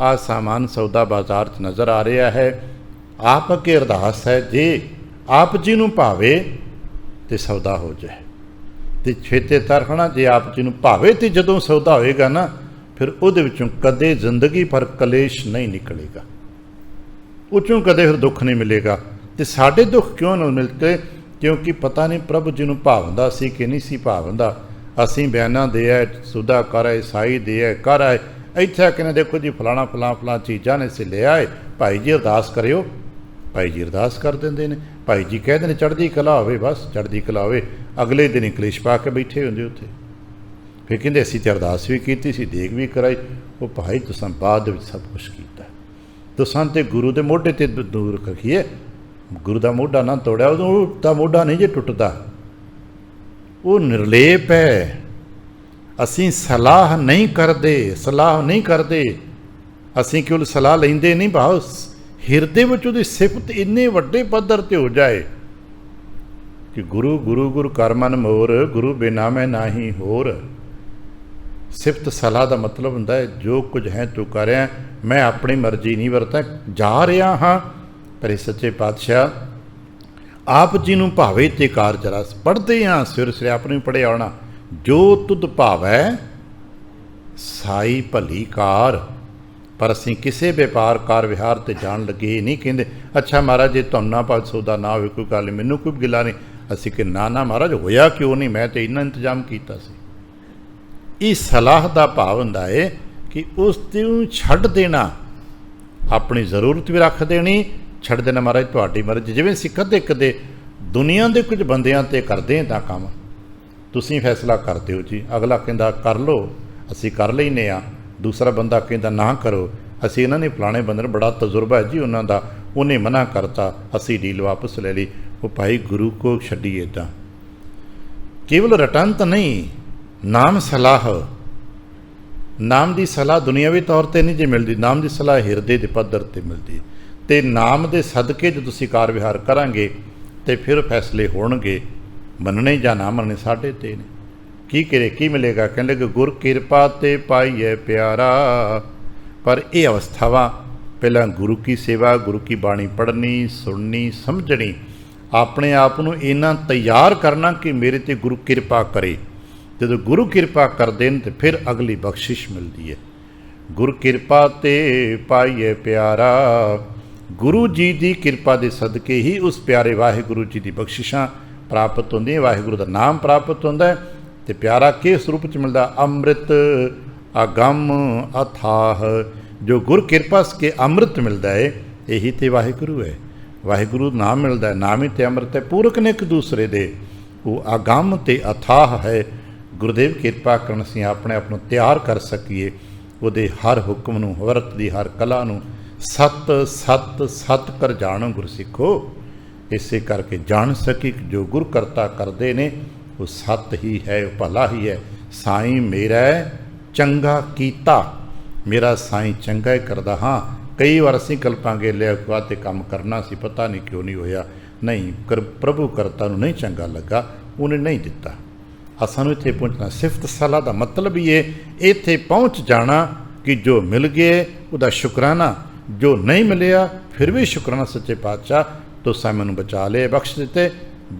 आ सामान सौदा बाजार च नज़र आ रहा है, आप अगे अरदास है, जे आप जी नूं भावे तो सौदा हो जाए। तो छेते तरखना जे आप जी नूं भावे तो जदों सौदा होएगा ना, फिर उहदे विचों कदे जिंदगी पर कलेश नहीं निकलेगा, उचों कदे फिर दुख नहीं मिलेगा। तो साडे दुख क्यों नहीं मिलते? क्योंकि पता नहीं प्रभु जी नूं भावंदा सी कि नहीं सी भावंदा। असीं बयानां दे आए, सुधा कर आए, साई दे आए, कर आए, इत्थे कहने देखो जी फलाना फलां चीज़ां ने असीं ले आए, भाई जी अरदास करियो, भाई जी अरदास कर देंदे ने, भाई जी कहते हैं चढ़दी कला होवे, बस चढ़दी कला होवे, अगले दिन ही कलेश पा के बैठे होंदे उत्थे। फिर कहते असीं ते अरदास भी कीती सी, देग भी कराई। वो भाई तुसां बाद विच सब कुछ कीता, तुसां ते गुरु दे मोढे ते दूर रखिए, गुरु का मोढा ना तोड़िया, उसका मोढा नहीं जे टुटदा, वो निर्लेप है। असीं सलाह नहीं करते, सलाह नहीं करते, असीं केवल सलाह लेंदे नहीं, भाव हिरदे विच उहदी सिफत इन्ने वड्डे पद्धर ते हो जाए कि गुरु गुरु गुरु कर मन मोर, गुरु बिना मैं नाही होर। सिफत सलाह का मतलब हुंदा है जो कुछ है तू कर रहा, मैं अपनी मर्जी नहीं वरता, जा रहा हाँ पर सच्चे पातशाह आप जी नूं भावे ते कारज रस। पढ़ते हाँ सिर सिर आपने भी पढ़िया होना, जो तुद भावै साई भली कार। पर असीं किसी व्यापार कार विहार ते जान लगे नहीं कहते अच्छा महाराज जे तुहानूं ना भाव सौदा ना होवे कोई गल नहीं, मैनूं कोई गिला नहीं। असीं कि ना ना महाराज होया क्यों नहीं, मैं तो इन्ना इंतजाम कीता सी। ये सलाह का भाव हुंदा है कि उसनूं छड्ड देना, अपनी जरूरत भी रख देनी, छड्ड देना महाराज तुहाडी मर्जी। जिवें असीं कदे कदे दुनिया के कुछ बंदियां ते करदे हां तां काम, तुसीं फैसला करदे हो जी, अगला कहंदा कर लो, असीं कर लैने आ, दूसरा बंदा कहता ना करो, असीं इन्हां ने फलाणे बंदे नूं बड़ा तजुर्बा है जी उन्हां दा, उन्हें मना करता, असीं डील वापस ले ली। वो भाई गुरु को छड्डीए तां केवल रटंत नहीं, नाम सलाह, नाम की सलाह दुनियावी तौर पर नहीं जी मिलती, नाम की सलाह हिरदे के पद्धर पर मिलती। तो नाम के सदके जो तुसीं कार विहार करांगे तो फिर फैसले होणगे, मनने जां ना मनने साढ़े ते ने। की करे की मिलेगा, कहने लगे गुर किरपा ते पाईए प्यारा। पर यह अवस्थावां पहला गुरु की सेवा, गुरु की बाणी पढ़नी, सुननी, समझनी, अपने आप को इन्ना तैयार करना कि मेरे ते गुरु किरपा करे। जो गुरु किरपा कर देन तो फिर अगली बख्शिश मिलती है। गुर किरपा ते पाईए प्यारा, गुरु जी की किरपा के सदके ही उस प्यारे वाहिगुरु जी की बख्शिशां प्राप्त होंदी, वाहिगुरु का नाम प्राप्त होंदा है। तो प्यारा किस रूप च मिलता, अमृत अगम अथाह। जो गुर किरपा के अमृत मिलता है यही तो वाहिगुरु है, वाहिगुरु नाम मिलता है, नाम ही तो अमृत है, पूरक ने एक दूसरे दे। वो अगम ते अथाह है। गुरुदेव किरपा करन असीं अपने आप नूं तैयार कर सकीए, उहदे हर हुक्म नूं, वरत दी हर कला नूं सत सत सत कर जाणो गुरसिखो। इसे करके जान सकी कि जो गुरु करता करते ने वो सत ही है, भला ही है। साईं मेरा चंगा कीता, मेरा साईं चंगा ही करदा। हाँ कई बार असीं कल्पांगे लिया ते काम करना सी, पता नहीं क्यों नहीं होया, नहीं कर प्रभु करता नूं नहीं चंगा लगा, उन्हें नहीं दिता। सानूं इत्थे पहुँचना, सिफत सलाह का मतलब ही है इत्थे पहुँच जाना कि जो मिल गए उहदा शुकराना, जो नहीं मिलिया फिर भी शुकराना सच्चे पातशाह तुसां मैनूं बचा लिया, बख्श दिते,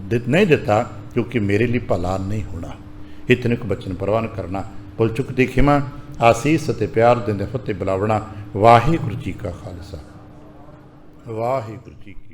नहीं दिता क्योंकि मेरे लिए भला नहीं होना। इतने को बचन प्रवान करना, भुल चुक दी खिमा, आसीस ते प्यार देंदे फतेह बुलावना। वाहिगुरू जी का खालसा, वाहिगुरू जी की